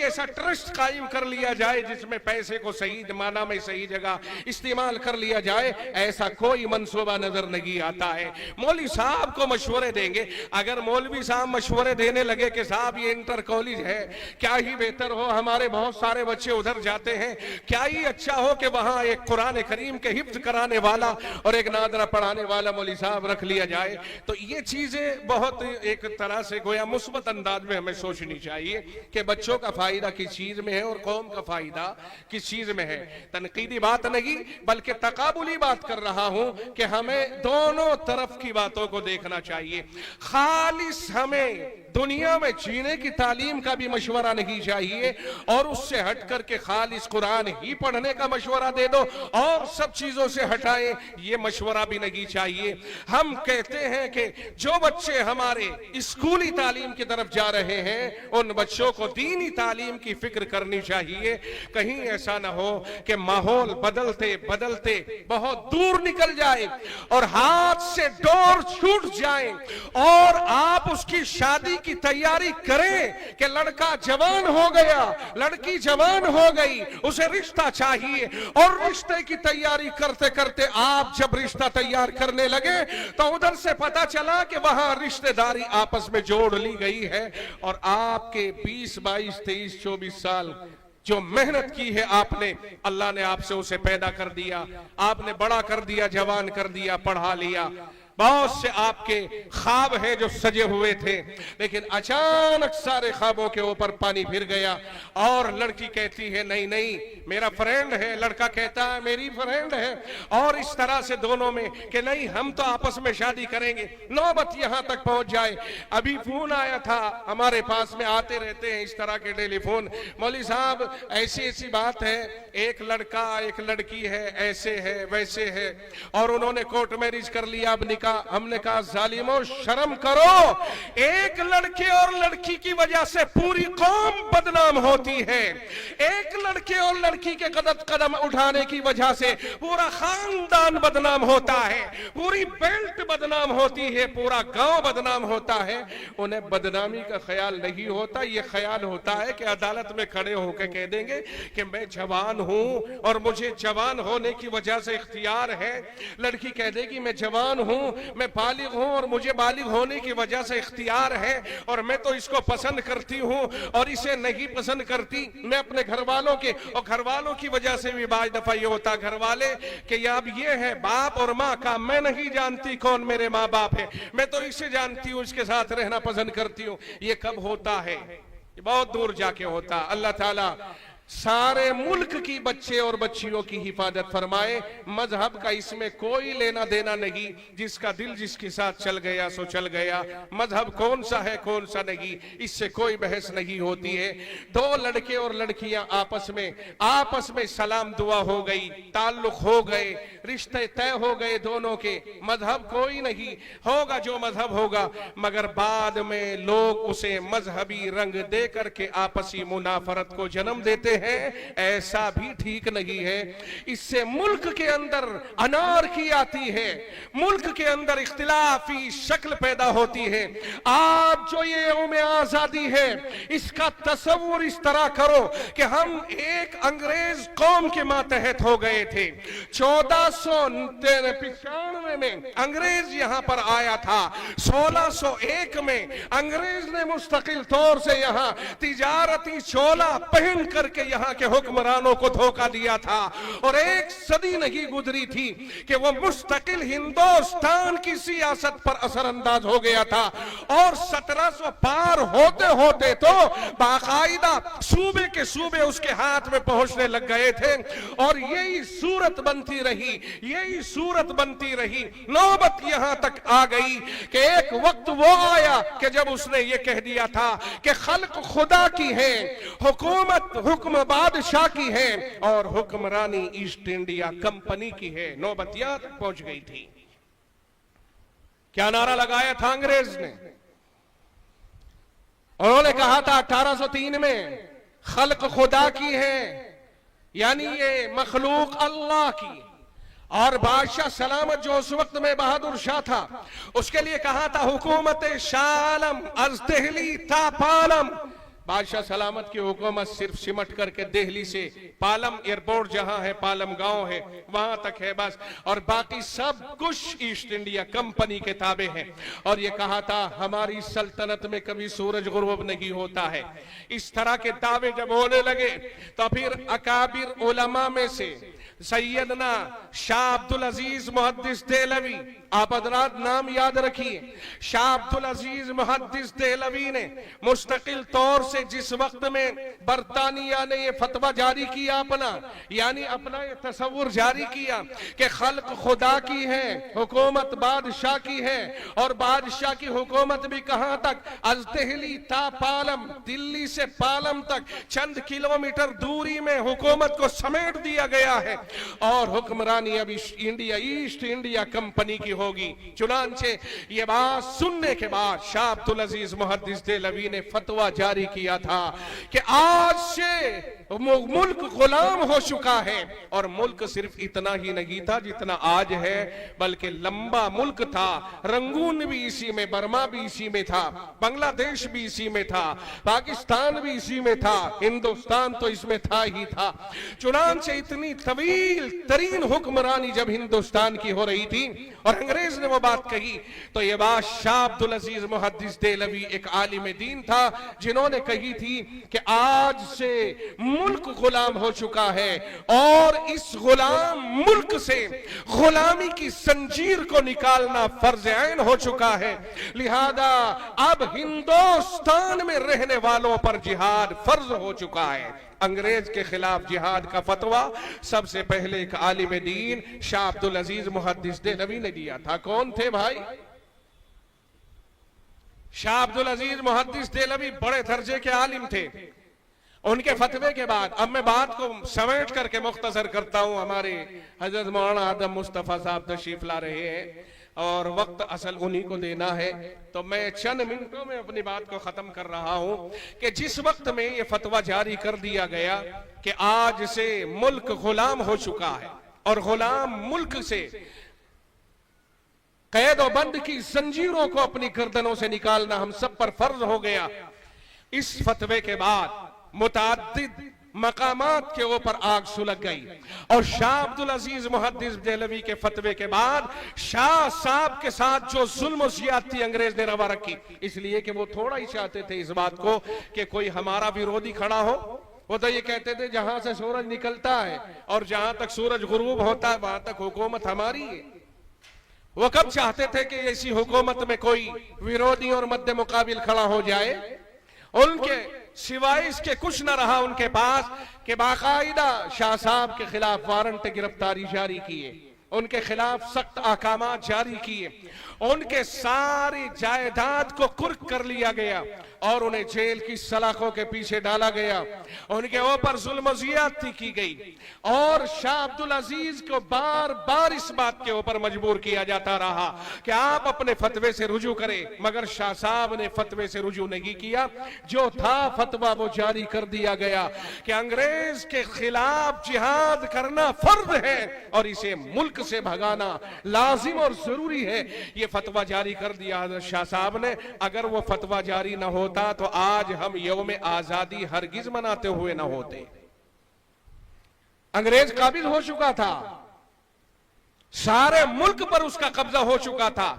ऐसा ट्रस्ट कायम कर लिया जाए जिसमें पैसे को सही माना में सही जगह इस्तेमाल कर लिया जाए, ऐसा कोई मंसूबा नजर नहीं आता है। मौलवी साहब को मशवरे देंगे, अगर मौलवी साहब मशवरे देने लगे कि साहब ये इंटर कॉलेज है, क्या ही बेहतर हो, हमारे बहुत सारे बच्चे उधर जाते हैं, क्या ही अच्छा हो कि वहां एक कुरान करीम के हिफ्ज कराने वाला और एक नादरा पढ़ाने वाला मौलवी साहब रख लिया जाए। तो ये चीजें बहुत एक तरह से गोया मुस्बत अंदाज में हमें सोचनी चाहिए कि बच्चों का फायदा किस चीज में है और कौम का फायदा किस चीज में है। तनकीदी बात नहीं बल्कि तकाबुली बात कर रहा हूं कि हमें दोनों तरफ की बातों को देखना चाहिए। खालिस हमें दुनिया में जीने की तालीम का भी मशवरा नहीं चाहिए और उससे हट करके खालिस कुरान ही पढ़ने का मशवरा दे दो और सब चीजों से हटाए, ये मशवरा भी नहीं चाहिए। हम कहते हैं कि जो बच्चे हमारे स्कूली तालीम की तरफ जा रहे हैं उन बच्चों को दीनी तालीम की फिक्र करनी चाहिए। कहीं ऐसा ना हो कि माहौल बदलते बदलते बहुत दूर निकल जाए और हाथ से डोर छूट जाए और आप उसकी शादी की तैयारी करें कि लड़का जवान हो गया, लड़की जवान हो गई, उसे रिश्ता चाहिए और रिश्ते की तैयारी करते करते आप जब रिश्ता तैयार करने लगे तो उधर से पता चला कि वहां रिश्तेदारी आपस में जोड़ ली गई है और आपके 20, 22, 23, 24 साल जो मेहनत की है आपने, अल्लाह ने आपसे उसे पैदा कर दिया, आपने बड़ा कर दिया, जवान कर दिया, पढ़ा लिया, बहुत से आपके ख्वाब हैं जो सजे हुए थे, लेकिन अचानक सारे ख्वाबों के ऊपर पानी फिर गया और लड़की कहती है नहीं नहीं मेरा फ्रेंड है, लड़का कहता है मेरी फ्रेंड है, और इस तरह से दोनों में कि नहीं हम तो आपस में शादी करेंगे, नौबत यहां तक पहुंच जाए। अभी फोन आया था हमारे पास में, आते रहते हैं इस तरह के टेलीफोन, मौलवी साहब ऐसी ऐसी बात है, एक लड़का एक लड़की है, ऐसे है वैसे है और उन्होंने कोर्ट मैरिज कर लिया। अब हमने कहा जालिमो शर्म करो, एक लड़के और लड़की की वजह से पूरी कौम बदनाम होती है, एक लड़के और लड़की के कदम उठाने की वजह से पूरा खानदान बदनाम होता है, पूरी बेल्ट बदनाम होती है, पूरा गांव बदनाम होता है। उन्हें बदनामी का ख्याल नहीं होता, ये ख्याल होता है कि अदालत में खड़े होकर कह देंगे कि मैं जवान हूं और मुझे जवान होने की वजह से इख्तियार है, लड़की कह देगी मैं जवान हूं, मैं बालिग हूं और मुझे बालिग होने की वजह से इख्तियार है और मैं तो इसको पसंद करती हूं और इसे नहीं पसंद करती। मैं अपने घर वालों के और घर वालों की वजह से भी बाज दफा ये होता घर वाले कि अब ये है बाप और माँ का, मैं नहीं जानती कौन मेरे माँ बाप है, मैं तो इसे जानती हूँ, इसके साथ रहना पसंद करती हूँ। ये कब होता है? ये बहुत दूर जाके होता। अल्लाह ताला सारे मुल्क की बच्चे और बच्चियों की हिफाजत फरमाए। मजहब का इसमें कोई लेना देना नहीं, जिसका दिल जिसके साथ चल गया सो चल गया, मजहब कौन सा है कौन सा नहीं इससे कोई बहस नहीं होती है। दो लड़के और लड़कियां आपस में सलाम दुआ हो गई, ताल्लुक हो गए, रिश्ते तय हो गए दोनों के, मजहब कोई नहीं, होगा जो मजहब होगा, मगर बाद में लोग उसे मजहबी रंग दे करके आपसी मुनाफरत को जन्म देते हैं, ऐसा भी ठीक नहीं है। इससे मुल्क के अंदर अनारकी आती है, मुल्क के अंदर इख्तिलाफी शक्ल पैदा होती है। आज जो ये यौम आजादी है इसका तस्वुर इस तरह करो कि हम एक अंग्रेज कौम के मातहत हो गए थे। 1495 में अंग्रेज यहां पर आया था, 1601 में अंग्रेज ने मुस्तकिल तौर से यहां तिजारती चोला पहन करके के यहाँ के हुक्मरानों को धोखा दिया था और एक सदी नहीं गुजरी थी कि वो मुस्तकिल हिंदुस्तान की सियासत पर असरअंदाज हो गया था और 1700 पार होते होते तो बाकायदा सूबे के सूबे उसके हाथ में पहुंचने लग गए थे और यही सूरत बनती रही, यही सूरत बनती रही। नौबत यहां तक आ गई कि एक वक्त वो आया कि जब उसने ये कह दिया था कि खल्क खुदा की है, हुकूमत हुक्म बादशाह की है और हुक्मरानी ईस्ट इंडिया कंपनी की है। नौबत यहां तक पहुंच गई थी। क्या नारा लगाया था अंग्रेज ने? उन्होंने कहा था 1803 में खल्क खुदा की है, यानी ये मखलूक अल्लाह की, और बादशाह सलामत जो उस वक्त में बहादुर शाह था उसके लिए कहा था हुकूमत शालम अज देहली ता पालम। बादशाह सलामत की हुकूमत सिर्फ सिमट करके दिल्ली से पालम एयरपोर्ट जहां है, पालम गांव है, वहां तक है बस, और बाकी सब कुछ ईस्ट इंडिया कंपनी के ताबे है। और ये कहा था हमारी सल्तनत में कभी सूरज गुरूब नहीं होता है। इस तरह के दावे जब होने लगे तो फिर अकाबिर उलमा में से सैयदना शाह अब्दुल अजीज मुहद्दिस देहलवी, आप हज़रात नाम याद रखिए, शाह अब्दुल अजीज मुहद्दिस देहलवी ने मुस्तकिल तौर से जिस वक्त में बरतानिया ने ये फतवा जारी किया अपना, यानी अपना ये तसव्वुर जारी किया कि खल्क खुदा की है, हुकूमत बादशाह की है, और बादशाह की हुकूमत भी कहां तक, अज देहली ता पालम, दिल्ली से पालम तक चंद किलोमीटर दूरी में हुकूमत को समेट दिया गया है और हुक्मरानी अब इंडिया ईस्ट इंडिया कंपनी की होगी। चुनांचे ये बात सुनने के बाद शाह अब्दुल अजीज मुहद्दिस देहलवी ने फतवा जारी किया था कि आज से मुल्क गुलाम हो चुका है, और मुल्क सिर्फ इतना ही नहीं था जितना आज है, बल्कि लंबा मुल्क था। रंगून भी इसी में, बर्मा भी इसी में था, बांग्लादेश भी इसी में था, पाकिस्तान भी इसी में था, हिंदुस्तान तो इसमें था ही था। चुनांचे इतनी तवील तरीन हुक्मरानी जब हिंदुस्तान की हो रही थी और अंग्रेज ने वो बात कही, तो ये बात शाह अब्दुल अजीज मुहद्दिस देहलवी एक आलिम दीन था जिन्होंने कही थी कि आज से मुल्क गुलाम हो चुका है और इस गुलाम मुल्क से गुलामी की जंजीर को निकालना फर्ज ऐन हो चुका है। लिहाजा अब हिंदुस्तान में रहने वालों पर जिहाद फर्ज हो चुका है। अंग्रेज के खिलाफ जिहाद का फतवा सबसे पहले एक आलिम दीन शाह अब्दुल अजीज मुहद्दिस देहलवी ने दिया था। कौन थे भाई? शाह अब्दुल अजीज मुहद्दिस देहलवी बड़े दर्जे के आलिम थे। उनके फतवे के बाद अब मैं बात को समेट करके मुख्तसर करता हूं। हमारे हजरत मौलाना आदम मुस्तफा साहब तशरीफ ला रहे हैं और वक्त असल उन्हीं को देना है, तो मैं चंद मिनटों में अपनी बात को खत्म कर रहा हूं कि जिस वक्त में ये फतवा जारी कर दिया गया कि आज से मुल्क गुलाम हो चुका है और गुलाम मुल्क से कैद और बंद की जंजीरों को अपनी गर्दनों से निकालना हम सब पर फर्ज हो गया। इस फतवे के बाद मुताद्दिद मकामात के ऊपर आग सुलग गई और शाह अब्दुल अजीज मुहद्दिस देहलवी के फतवे के बाद शाह साहब के साथ जो जुल्म ज्यादती अंग्रेज ने रवा रखी, इसलिए कि वो थोड़ा ही चाहते थे इस बात को कि कोई हमारा विरोधी खड़ा हो। वो तो ये कहते थे जहां से सूरज निकलता है और जहां तक सूरज गुरूब होता है वहां तक हुकूमत हमारी है। वो कब चाहते थे कि ऐसी हुकूमत में कोई विरोधी और मद्दे मुकाबिल खड़ा हो जाए? उनके सिवाय इसके कुछ न रहा उनके पास कि बाकायदा शाह साहब के खिलाफ वारंट गिरफ्तारी जारी किए, उनके खिलाफ सख्त अहकामात जारी किए, उनके सारी जायदाद को कुर्क कर लिया गया और उन्हें जेल की सलाखों के पीछे डाला गया। उनके ऊपर जुल्म ज़ियादती की गई और शाह अब्दुल अजीज को बार बार इस बात के ऊपर मजबूर किया जाता रहा कि आप अपने फतवे से रुजू करें, मगर शाह साहब ने फतवे से रुजू नहीं किया। जो था फतवा वो जारी कर दिया गया कि अंग्रेज के खिलाफ जिहाद करना फर्ज है और इसे मुल्क से भगाना लाजिम और जरूरी है। ये फतवा जारी कर दिया शाह साहब ने। अगर वो फतवा जारी ना होता तो आज हम यौम आजादी हरगिज मनाते हुए ना होते। अंग्रेज काबिल हो चुका था, सारे मुल्क पर उसका कब्जा हो चुका था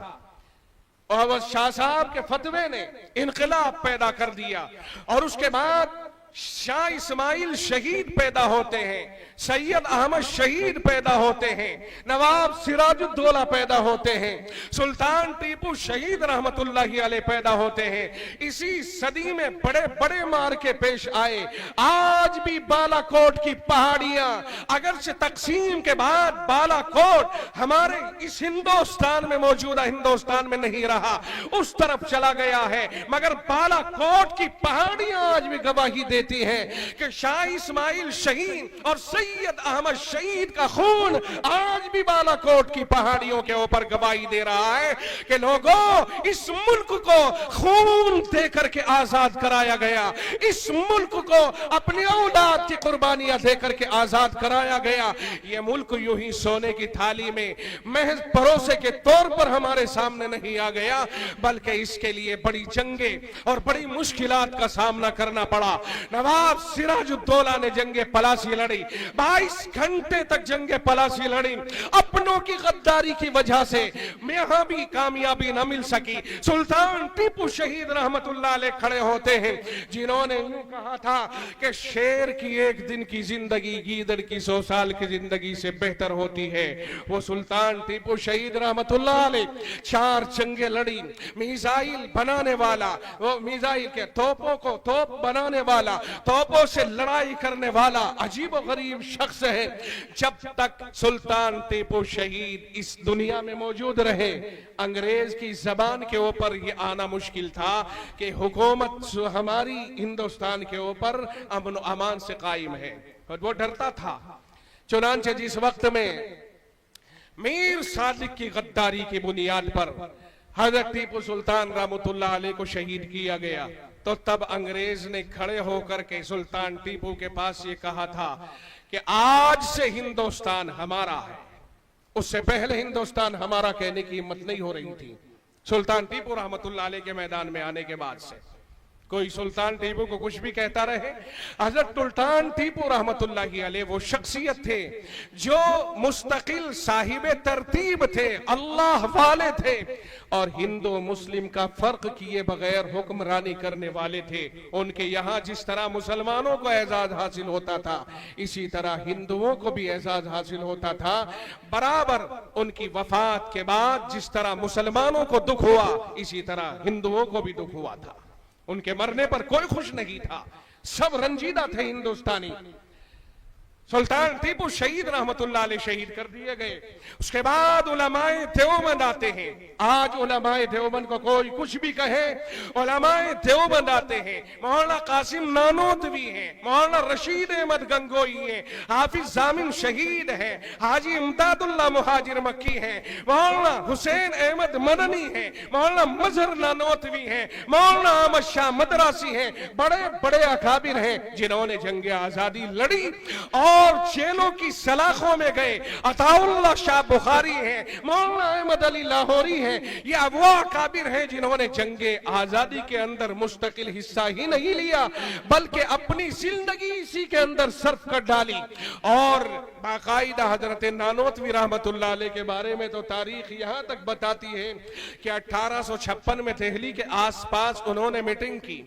और शाह साहब के फतवे ने इनकलाब पैदा कर दिया। और उसके बाद शाह इस्माइल शहीद पैदा होते हैं, सैयद अहमद शहीद पैदा होते हैं, नवाब सिराजुद्दौला पैदा होते हैं, सुल्तान टीपू शहीद रहमतुल्लाहि अलैह पैदा होते हैं। इसी सदी में बड़े बड़े मार्के पेश आए। आज भी बालाकोट की पहाड़ियां, अगर से तकसीम के बाद बालाकोट हमारे इस हिंदुस्तान में, मौजूदा हिंदुस्तान में नहीं रहा, उस तरफ चला गया है, मगर बालाकोट की पहाड़ियां आज भी गवाही देती हैं कि शाह इस्माइल शहीद और सैयद अहमद शहीद का खून आज भी बालाकोट की पहाड़ियों के ऊपर गवाही दे रहा है कि लोगों, इस मुल्क को खून देकर के आजाद कराया गया, इस मुल्क को अपनी औलाद की कुर्बानियां देकर के आजाद कराया गया। यह मुल्क यूं ही सोने की थाली में महज परोसे के तौर पर हमारे सामने नहीं आ गया, बल्कि इसके लिए बड़ी जंगे और बड़ी मुश्किलात का सामना करना पड़ा। नवाब सिराजुद्दौला ने जंगे पलासी लड़ी, 22 घंटे तक जंगे पलासी लड़ी। अपनों की गद्दारी की वजह से यहां भी कामयाबी न मिल सकी। सुल्तान टीपू शहीद रहमतुल्लाह अलैह खड़े होते हैं, जिन्होंने यूं कहा था कि शेर की एक दिन की जिंदगी गीदड़ की 100 साल की जिंदगी से बेहतर होती है। वो सुल्तान टीपू शहीद रहमतुल्लाह अलैह 4 जंगे लड़ी। मिसाइल बनाने वाला, वो मिसाइल के तोपों को तोप बनाने वाला, तोपों से लड़ाई करने वाला अजीब गरीब शख्स है। जब तक सुल्तान टीपू शहीद इस दुनिया में मौजूद रहे, अंग्रेज की जबान के ऊपर यह आना मुश्किल था कि हुकूमत हमारी हिंदुस्तान के ऊपर अमन अमान से कायम है, और वो डरता था। चुनांचे जिस वक्त में मीर सादिक की गद्दारी की बुनियाद पर हजरत टीपू सुल्तान रहमतुल्लाह अलैह को शहीद किया गया, तो तब अंग्रेज ने खड़े होकर के सुल्तान टीपू के पास ये कहा था कि आज से हिंदुस्तान हमारा है। उससे पहले हिंदुस्तान हमारा कहने की हिम्मत नहीं हो रही थी। सुल्तान टीपू रहमतुल्लाह अलैह के मैदान में आने के बाद से कोई सुल्तान टीपू को कुछ भी कहता रहे, हजरत सुल्तान टीपू रहमतुल्लाहि अलैह वो शख्सियत थे जो मुस्तकिल साहिब तरतीब थे, अल्लाह वाले थे, और हिंदू मुस्लिम का फर्क किए बगैर हुक्मरानी करने वाले थे। उनके यहाँ जिस तरह मुसलमानों को एजाज हासिल होता था, इसी तरह हिंदुओं को भी एजाज हासिल होता था। बराबर उनकी वफात के बाद जिस तरह मुसलमानों को दुख हुआ, इसी तरह हिंदुओं को भी दुख हुआ था। उनके मरने पर कोई खुश नहीं था, सब रंजीदा थे हिंदुस्तानी। सुल्तान टीपू शहीद रहमतुल्लाह अलैह शहीद कर दिए गए। उसके बाद उलमाए देवबंद आते हैं। आज उलमाए देवबंद को कोई कुछ भी कहे, उलमाए देवबंद आते हैं। मौलाना कासिम नानोतवी हैं, मौलाना रशीद अहमद गंगोई हैं, हाफिज जामिन शहीद हैं, हाजी इमदादुल्लाह मुहाजिर मक्की हैं, मौलाना हुसैन अहमद मदनी हैं, मौलाना मजहर नानोतवी हैं, मौलाना अहमद शाह मदरासी हैं। बड़े बड़े अकाबिर हैं जिन्होंने जंग आजादी लड़ी और जेलों की सलाखों में गए। अताउल्लाह शाह बुखारी हैं, मौलाना अहमद अली लाहौरी हैं। ये वो अकाबिर हैं जिन्होंने जंगे आजादी के अंदर मुस्तकिल हिस्सा ही नहीं लिया, बल्कि अपनी जिंदगी इसी के अंदर सर्फ कर डाली। और बाकायदा हजरत नानोतवी रहमतुल्लाह अलैह के बारे में तो तारीख यहां तक बताती है कि 1856 में दिल्ली के आसपास उन्होंने मीटिंग की,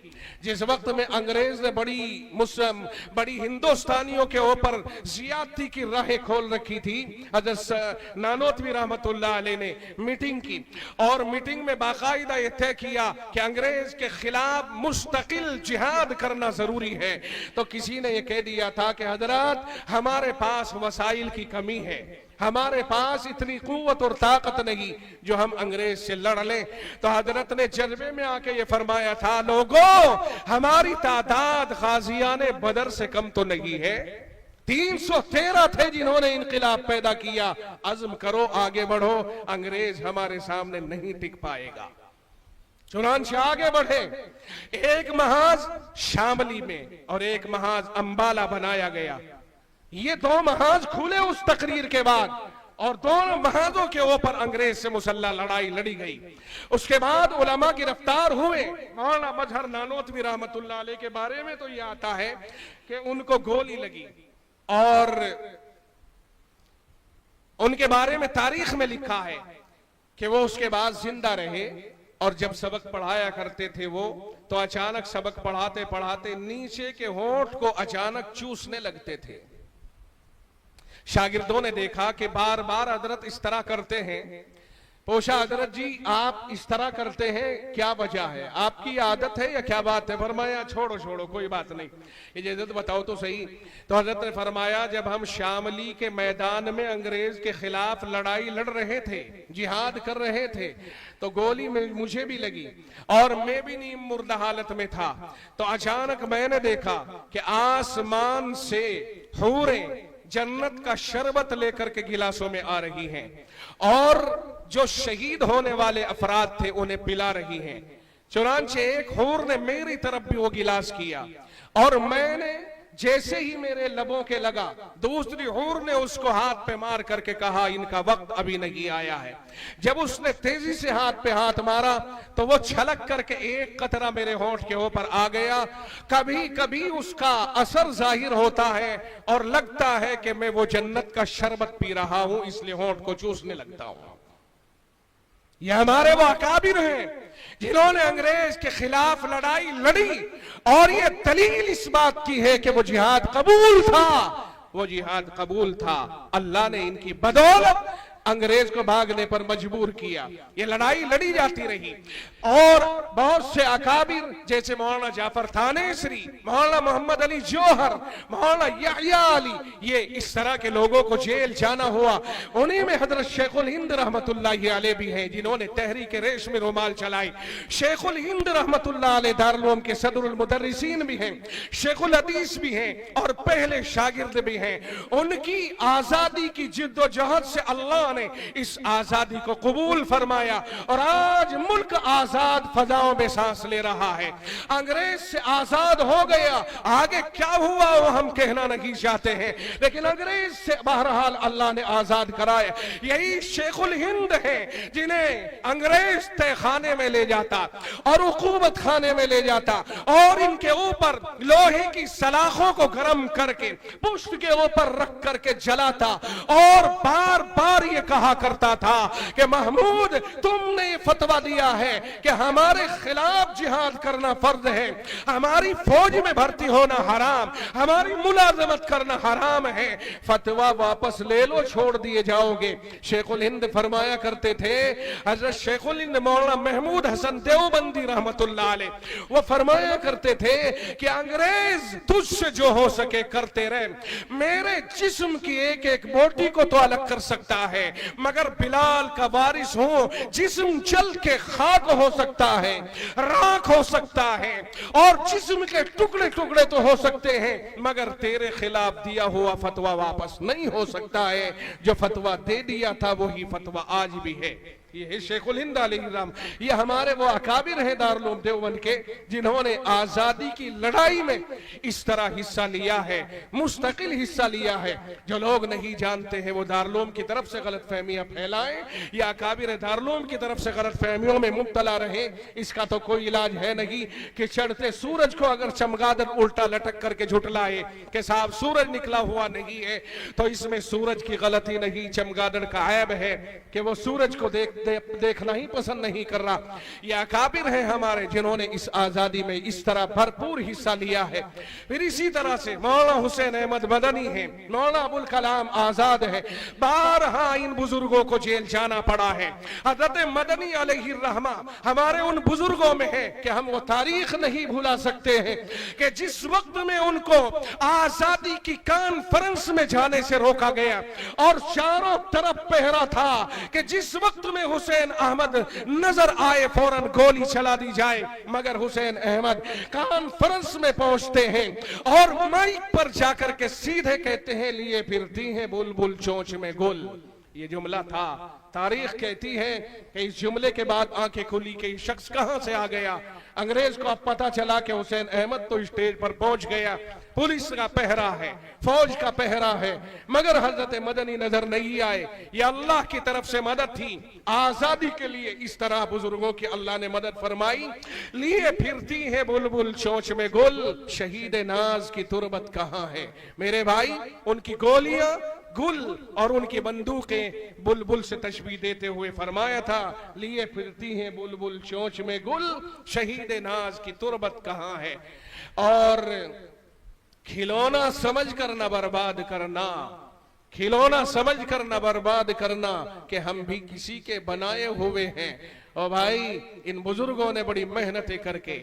जिस वक्त में अंग्रेज ने बड़ी हिंदुस्तानियों के ऊपर जियादती की राहें खोल रखी थी। हजरत नानोतवी रहमतुल्लाह अलैह ने मीटिंग की और मीटिंग में बाकायदा यह तय किया कि अंग्रेज के खिलाफ मुस्तकिल जिहाद करना जरूरी है। तो किसी ने यह कह दिया था कि हजरत, हमारे पास वसाइल की कमी है, हमारे पास इतनी कुव्वत और ताकत नहीं जो हम अंग्रेज से लड़ लें। तो हजरत ने जज्बे में आके ये फरमाया था, लोगों, हमारी तादाद गाजियाने बदर से कम तो नहीं है। 313 थे जिन्होंने इनकलाब पैदा किया। अज़्म करो, आगे बढ़ो, अंग्रेज हमारे सामने नहीं टिक पाएगा। चुनांचे आगे बढ़े। एक महाज शामली में और एक महाज अंबाला बनाया गया। ये 2 महाज खुले उस तकरीर के बाद, और दोनों महाजों के ऊपर अंग्रेज से मुसल्लह लड़ाई लड़ी गई। उसके बाद उलमा गिरफ्तार हुए। मौलाना मजहर नानोतवी रहमतुल्लाह अलैह के बारे में तो यह आता है कि उनको गोली लगी, और उनके बारे में तारीख में लिखा है कि वो उसके बाद जिंदा रहे, और जब सबक पढ़ाया करते थे वो, तो अचानक सबक पढ़ाते पढ़ाते नीचे के होंठ को अचानक चूसने लगते थे। शागिर्दों ने देखा कि बार बार हजरत इस तरह करते हैं। पूछा, हजरत जी आप इस तरह करते हैं, क्या वजह है, आपकी आदत है या क्या बात है? फरमाया छोड़ो छोड़ो कोई बात नहीं, इजाजत बताओ तो सही। तो हजरत ने फरमाया, जब हम शामली के मैदान में अंग्रेज के खिलाफ लड़ाई लड़ रहे थे, जिहाद कर रहे थे, तो गोली में मुझे भी लगी और मैं भी नीम मुर्दा हालत में था। तो अचानक मैंने देखा कि आसमान से हूरें जन्नत का शरबत लेकर के गिलासों में आ रही हैं और जो शहीद होने वाले अफराद थे उन्हें पिला रही हैं। चुनांचे एक हूर ने मेरी तरफ भी वो गिलास किया और मैंने जैसे ही मेरे लबों के लगा, दूसरी हूर ने उसको हाथ पे मार करके कहा, इनका वक्त अभी नहीं आया है। जब उसने तेजी से हाथ पे हाथ मारा तो वो छलक करके एक कतरा मेरे होंठ के ऊपर आ गया। कभी कभी उसका असर जाहिर होता है और लगता है कि मैं वो जन्नत का शरबत पी रहा हूं, इसलिए होंठ को चूसने लगता हूं। ये हमारे वो अकाबिर हैं जिन्होंने अंग्रेज के खिलाफ लड़ाई लड़ी और ये दलील इस बात की है कि वो जिहाद कबूल था, वो जिहाद कबूल था। अल्लाह ने इनकी बदौलत अंग्रेज को भागने पर मजबूर किया। ये लड़ाई लड़ी जाती रही और बहुत से अकाबिर जैसे मौलाना जाफर थानेसरी, मौलाना मोहम्मद अली जौहर, मौलाना यहया अली, ये इस तरह के लोगों को जेल जाना हुआ। उन्हीं में हजरत शेखुल हिंद रहमतुल्लाह अलैह भी हैं जिन्होंने तहरीक रेशम में रुमाल चलाई। शेखुल हिंद रहमतुल्लाह अलैह दारुल उलूम के सदरुल मुदर्रिसीन भी हैं, शेखुल हदीस भी हैं और पहले शागिर्द भी हैं। उनकी आजादी की जिद्दोजहद से अल्लाह ने इस आजादी को कबूल फरमाया और आज मुल्क आजाद फजाओं में सांस ले रहा है। अंग्रेज से आजाद हो गया, आगे क्या हुआ वो हम कहना नहीं चाहते हैं, लेकिन अंग्रेज से बहरहाल अल्लाह ने आजाद कराया। यही शेखुल हिंद है जिन्हें अंग्रेज तहखाने में ले जाता और हुकूमत खाने में ले जाता और इनके ऊपर लोहे की सलाखों को गर्म करके पुष्ट के ऊपर रख करके जलाता और बार बार ये कहा करता था कि महमूद तुमने फतवा दिया है कि हमारे खिलाफ जिहाद करना फर्ज है, हमारी फौज में भर्ती होना हराम, हमारी मुलाजमत करना हराम है, फतवा वापस ले लो, छोड़ दिए जाओगे। शेखुल हिंद फरमाया करते थे, हजरत शेखुल हिंद मौलाना महमूद हसन देवबंदी रहमतुल्लाह अलैह, वो फरमाया करते थे कि अंग्रेज तुझसे जो हो सके करते रहे, मेरे जिस्म की एक एक बोटी को तो अलग कर सकता है मगर बिलाल का वारिस हूं, जिस्म चल के खाक हो सकता है, राख हो सकता है और जिस्म के टुकड़े टुकड़े तो हो सकते हैं मगर तेरे खिलाफ दिया हुआ फतवा वापस नहीं हो सकता है। जो फतवा दे दिया था वही फतवा आज भी है। ये है शेखुल हिंद अलैहिर्रहम। ये हमारे वो अकाबिर हैं दारुल उलूम देवबंद के जिन्होंने आजादी की लड़ाई में इस तरह हिस्सा लिया है, मुस्तकिल हिस्सा लिया है। जो लोग नहीं जानते हैं वो दारुल उलूम की तरफ से गलत फहमियां फैलाएं या अकाबिर दारुल उलूम की तरफ से गलत फहमियों में मुब्तला रहे, इसका तो कोई इलाज है नहीं कि चढ़ते सूरज को अगर चमगादड़ उल्टा लटक करके झुटलाए कि साहब सूरज निकला हुआ नहीं है, तो इसमें सूरज की गलती नहीं, चमगादड़ का ऐब है कि वो सूरज को देखना ही पसंद नहीं कर रहा। ये अकाबिर हैं हमारे जिन्होंने इस आजादी में इस तरह भरपूर हिस्सा लिया है। फिर इसी तरह से मौलाना हुसैन अहमद मदनी है, मौलाना अबुल कलाम आजाद है, बारहा इन बुजुर्गों को जेल जाना पड़ा है। हजरत मदनी अलैहिर्रहमा हमारे उन बुजुर्गों में है कि हम वो तारीख नहीं भुला सकते हैं कि जिस वक्त में उनको आजादी की कॉन्फ्रेंस में जाने से रोका गया और चारों तरफ पहरा था कि जिस वक्त में हुसैन अहमद नजर आए फौरन गोली चला दी जाए, मगर हुसैन अहमद कॉन्फ्रेंस में पहुंचते हैं और माइक पर जाकर के सीधे कहते हैं, लिए फिरती हैं बुलबुल चोंच में गुल। ये जुमला था। तारीख कहती है कि इस जुमले के बाद आंखें खुली कि ये शख्स कहां से आ गया। अंग्रेज को अब पता चला कि हुसैन अहमद तो स्टेज पर पहुंच गया, पुलिस का पहरा है, फौज का पहरा है, मगर हजरत मदनी नजर नहीं आए। ये अल्लाह की तरफ से मदद थी आजादी के लिए। इस तरह बुजुर्गों की अल्लाह ने मदद फरमाई। लिए फिरती है बुलबुल चोंच में गुल, शहीद नाज की तुरबत कहां है। मेरे भाई, उनकी गोलियां गुल और उनकी बंदूकें बुलबुल से तशबीह देते हुए फरमाया था, लिए फिरती हैं बुलबुल चोंच में गुल, शहीद नाज की तुरबत कहाँ है। और खिलौना समझ कर न बर्बाद करना, खिलौना समझ कर न बर्बाद करना कि हम भी किसी के बनाए हुए हैं। और भाई इन बुजुर्गों ने बड़ी मेहनतें करके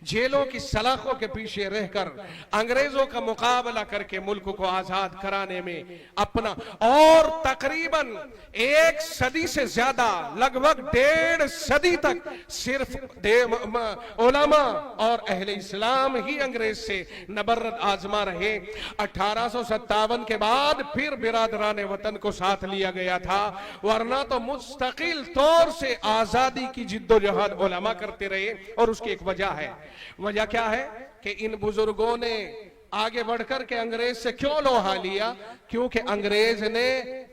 जेलों की सलाखों के पीछे रहकर अंग्रेजों का मुकाबला करके मुल्क को आजाद कराने में अपना, और तकरीबन 1 सदी से ज्यादा, लगभग 1.5 सदी तक सिर्फ उलमा और अहले इस्लाम ही अंग्रेज से नबर्रत आजमा रहे। 1857 के बाद फिर बिरादरान वतन को साथ लिया गया था, वरना तो मुस्तकिल तौर से आजादी की जिद्दोजहद उलमा करते रहे। और उसकी एक वजह है, वजह क्या है कि इन बुजुर्गों ने आगे बढ़कर के अंग्रेज से क्यों लोहा लिया? क्योंकि अंग्रेज ने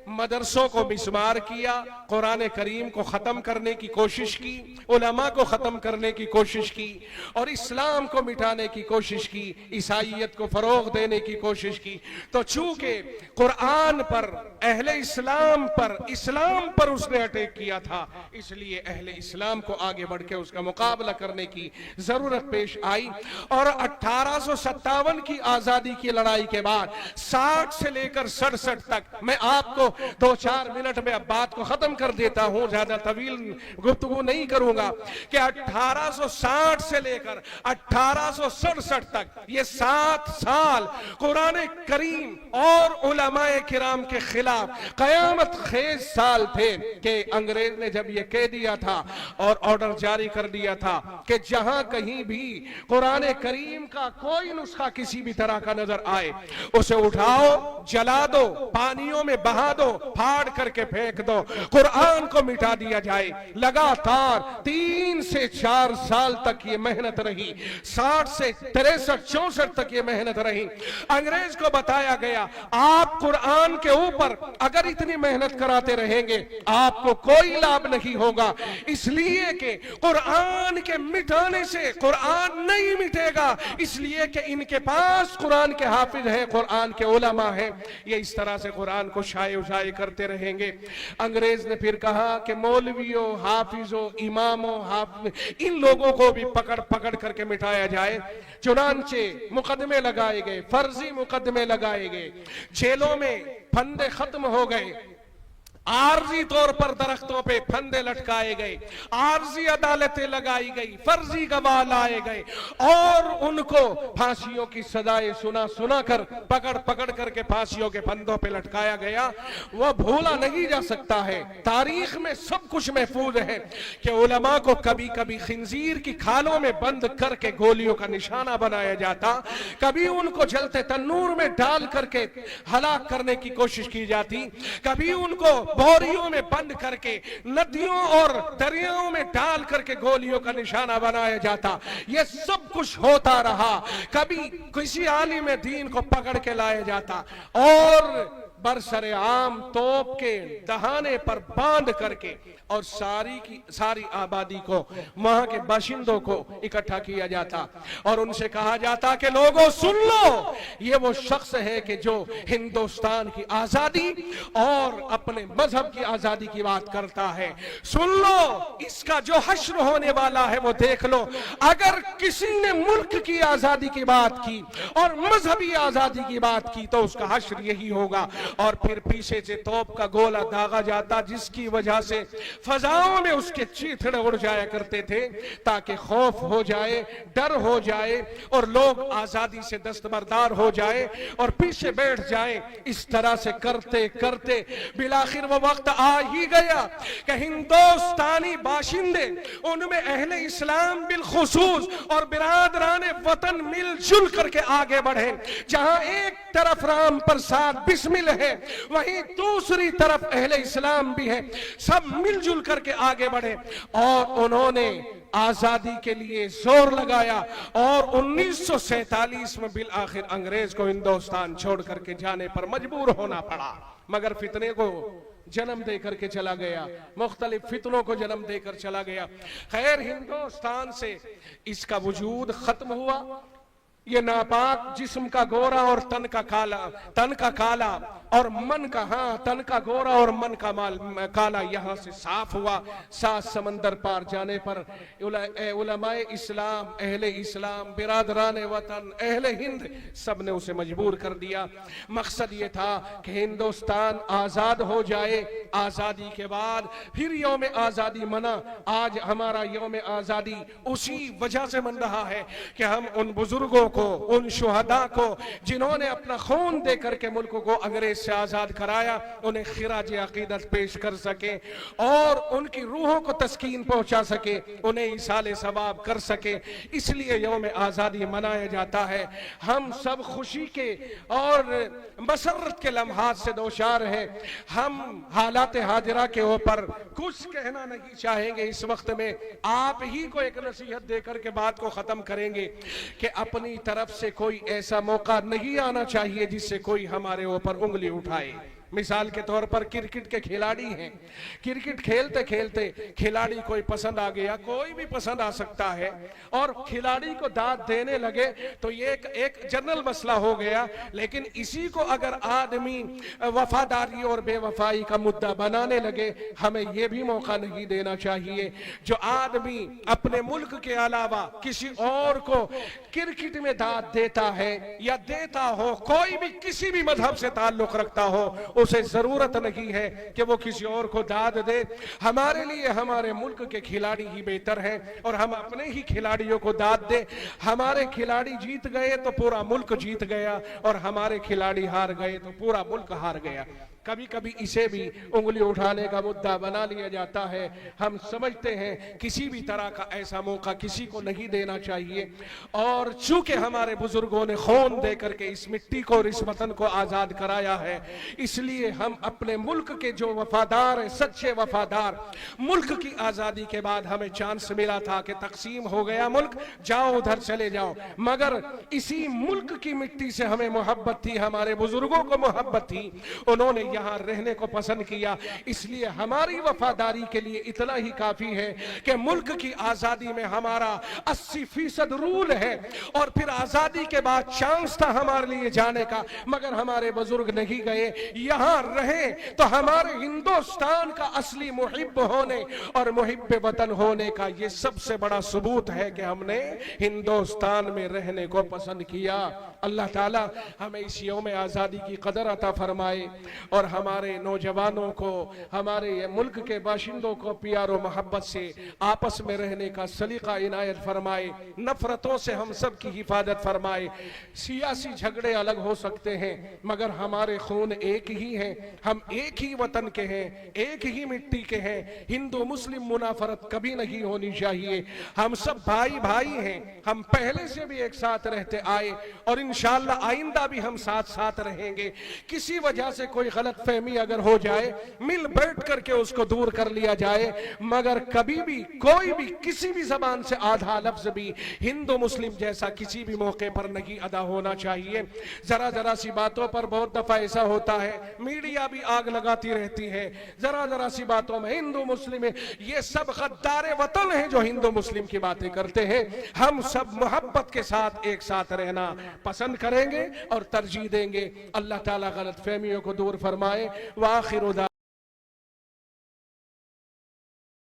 मदरसों को मिस्मार किया, कुरान करीम को खत्म करने की कोशिश की, उलमा को खत्म करने की कोशिश की, और इस्लाम को मिटाने की कोशिश की, ईसाईयत को फरोग देने की कोशिश की। तो चूंकि कुरान पर, अहले इस्लाम पर उसने अटैक किया था, इसलिए अहले इस्लाम को आगे बढ़ के उसका मुकाबला करने की जरूरत पेश आई। और 1857 की आजादी की लड़ाई के बाद 60 से लेकर 67 तक, मैं आपको 2-4 मिनट में अब बात को खत्म कर देता हूं, ज्यादा तवील गुफ्तगू नहीं करूंगा, कि 1860 से लेकर 1867 तक ये 7 साल कुरान करीम और उलमाए किराम के खिलाफ कयामत खेज साल थे। कि अंग्रेज ने जब ये कह दिया था और ऑर्डर जारी कर दिया था कि जहां कहीं भी कुरान करीम का कोई नुस्खा किसी भी तरह का नजर आए, उसे उठाओ, जला दो, पानियों में बहा दो, फाड़ करके फेंक दो, कुरान को मिटा दिया जाए। लगातार 3 से 4 साल तक ये मेहनत रही, 60 से 63-64 तक ये मेहनत रही। अंग्रेज को बताया गया, आप कुरान के ऊपर अगर इतनी मेहनत कराते रहेंगे आपको कोई लाभ नहीं होगा, इसलिए कि कुरान के मिटाने से कुरान नहीं मिटेगा, इसलिए कि इनके पास कुरान के हाफिज हैं, कुरान के उलमा हैं। ये इस तरह से कुरान को शाये उशाये करते रहेंगे। अंग्रेज ने फिर कहा कि मौलवियों, हाफिजों, इमामों, इन लोगों को भी पकड़ पकड़ करके मिटाया जाए। चुनांचे मुकदमे लगाए गए, फर्जी मुकदमे लगाए गए, जेलों में फंदे खत्म हो गए, आर्जी तौर पर दरख्तों पे फंदे लटकाए गए, आर्जी अदालतें लगाई गई, फर्जी गवाह लाए गए, और उनको फांसियों की सजाएं सुना कर पकड़ पकड़ करके फांसियों के फंदों पे लटकाया गया। वह भूला नहीं जा सकता है, तारीख में सब कुछ महफूज है कि उलमा को कभी कभी खिंजीर की खालों में बंद करके गोलियों का निशाना बनाया जाता, कभी उनको जलते तन्नूर में डाल करके हलाक करने की कोशिश की जाती, कभी उनको बोरियों में बंद करके नदियों और दरियाओं में डाल करके गोलियों का निशाना बनाया जाता। यह सब कुछ होता रहा। कभी किसी आलिम दीन को पकड़ के लाया जाता और बरसरे आम तोप के दहाने पर बांध करके और सारी आबादी को, वहां के बाशिंदों को इकट्ठा किया जाता और उनसे कहा जाता कि लोगों सुन लो, ये वो शख्स है कि जो हिंदुस्तान की आजादी और अपने मजहब की आजादी की बात करता है। सुन लो, इसका जो हश्र होने वाला है वो देख लो। अगर किसी ने मुल्क की आजादी की बात की और मजहबी आजादी की बात की तो उसका हश्र यही होगा। और फिर पीछे से तोप का गोला दागा जाता, जिसकी वजह से फजाओं में उसके चीथड़े उड़ जाया करते थे, ताकि खौफ हो जाए, डर हो जाए और लोग आजादी से दस्तबरदार हो जाए और पीछे बैठ जाए। इस तरह से करते करते बिलाखिर वो वक्त आ ही गया कि हिंदुस्तानी बाशिंदे, उनमें अहले इस्लाम बिलखुसूस और बिरादरान वतन मिलजुल करके आगे बढ़े। जहां एक तरफ राम प्रसाद बिस्मिल है, वहीं दूसरी तरफ अहले इस्लाम भी है, सब मिलजुल करके आगे बढ़े और उन्होंने आजादी के लिए जोर लगाया। और 1947 में बिल आखिर अंग्रेज को हिंदुस्तान छोड़ करके जाने पर मजबूर होना पड़ा, मगर फितने को जन्म देकर के चला गया, मुख्तलिफ फितनों को जन्म देकर चला गया। खैर, हिंदुस्तान से इसका वजूद खत्म हुआ। ये नापाक जिस्म का गोरा और तन का काला और मन का, हाँ, तन का गोरा और मन का काला यहाँ से साफ हुआ। 7 समंदर पार जाने पर उलमाए इस्लाम, अहले इस्लाम, बिरादरान वतन, अहले हिंद, सब ने उसे मजबूर कर दिया। मकसद ये था कि हिंदुस्तान आजाद हो जाए। आजादी के बाद फिर यौम आजादी मना। आज हमारा यौम आजादी उसी वजह से मन रहा है कि हम उन बुजुर्गों को, उन शुहदा को, जिन्होंने अपना खून दे करके मुल्क को अंग्रेज से आजाद कराया, उन्हें खिराज अकीदत पेश कर सके और उनकी रूहों को तस्कीन पहुंचा सके, उन्हें इसाले सवाब कर सके। इसलिए यौम आजादी मनाया जाता है। हम सब खुशी के और मसरत के लम्हात से दोचार हैं। हम हालात हाजिरा के ऊपर कुछ कहना नहीं चाहेंगे इस वक्त में। आप ही को एक नसीहत देकर के बात को खत्म करेंगे कि अपनी तरफ से कोई ऐसा मौका नहीं आना चाहिए जिससे कोई हमारे ऊपर उंगली उठाए। मिसाल के तौर पर क्रिकेट के खिलाड़ी हैं, क्रिकेट खेलते खेलते खिलाड़ी कोई पसंद आ गया, कोई भी पसंद आ सकता है, और खिलाड़ी को दाद देने लगे तो ये एक जनरल मसला हो गया। लेकिन इसी को अगर आदमी वफादारी और बेवफाई का मुद्दा बनाने लगे, हमें यह भी मौका नहीं देना चाहिए। जो आदमी अपने मुल्क के अलावा किसी और को क्रिकेट में दाद देता है या देता हो, कोई भी किसी भी मजहब से ताल्लुक रखता हो, उसे जरूरत नहीं है कि वो किसी और को दाद दे। हमारे लिए हमारे मुल्क के खिलाड़ी ही बेहतर हैं और हम अपने ही खिलाड़ियों को दाद दे। हमारे खिलाड़ी जीत गए तो पूरा मुल्क जीत गया, और हमारे खिलाड़ी हार गए तो पूरा मुल्क हार गया। कभी कभी इसे भी उंगली उठाने का मुद्दा बना लिया जाता है। हम समझते हैं किसी भी तरह का ऐसा मौका किसी को नहीं देना चाहिए। और चूंकि हमारे बुजुर्गों ने खून दे करके इस मिट्टी को और इस वतन को आजाद कराया है, इसलिए हम अपने मुल्क के जो वफादार हैं, सच्चे वफादार, मुल्क की आजादी के बाद हमें चांस मिला था कि तकसीम हो गया मुल्क, जाओ उधर चले जाओ, मगर इसी मुल्क की मिट्टी से हमें मोहब्बत थी, हमारे बुजुर्गों को मोहब्बत थी, उन्होंने यहाँ रहने को पसंद किया। इसलिए हमारी वफादारी के लिए इतना ही काफी है कि मुल्क की आजादी में हमारा 80% रूल है, और फिर आजादी के बाद चांस था हमारे लिए जाने का, मगर हमारे बुजुर्ग नहीं गए, यहाँ रहे। तो हमारे हिंदुस्तान का असली मुहिब होने और मुहिब वतन होने का ये सबसे बड़ा सबूत है कि हमने हिंदुस्तान में रहने को पसंद किया। अल्लाह ताला हमें इस यौम आजादी की कदर अता फरमाए और हमारे नौजवानों को, हमारे मुल्क के बाशिंदों को प्यार और मोहब्बत से आपस में रहने का सलीका इनायत फरमाए। नफरतों से हम सब की हिफाजत फरमाए। सियासी झगड़े अलग हो सकते हैं, मगर हमारे खून एक ही हैं, हम एक ही वतन के हैं, एक ही मिट्टी के हैं। हिंदू मुस्लिम मुनाफरत कभी नहीं होनी चाहिए। हम सब भाई भाई हैं, हम पहले से भी एक साथ रहते आए और इंशाअल्लाह आइंदा भी हम साथ साथ रहेंगे। किसी वजह से कोई गलत फहमी अगर हो जाए, मिल बैठ करके उसको दूर कर लिया जाए, मगर कभी भी कोई भी किसी भी जबान से आधा लफ्ज भी हिंदू मुस्लिम जैसा किसी भी मौके पर नहीं अदा होना चाहिए। जरा जरा सी बातों पर बहुत दफा ऐसा होता है, मीडिया भी आग लगाती रहती है, जरा जरा सी बातों में हिंदू मुस्लिम है। ये सब गद्दारे वतन है जो हिंदू मुस्लिम की बातें करते हैं। हम सब मोहब्बत के साथ एक साथ रहना पसंद करेंगे और तरजीह देंगे। अल्लाह ताला गलत फहमियों को दूर फरमाए। वाखिर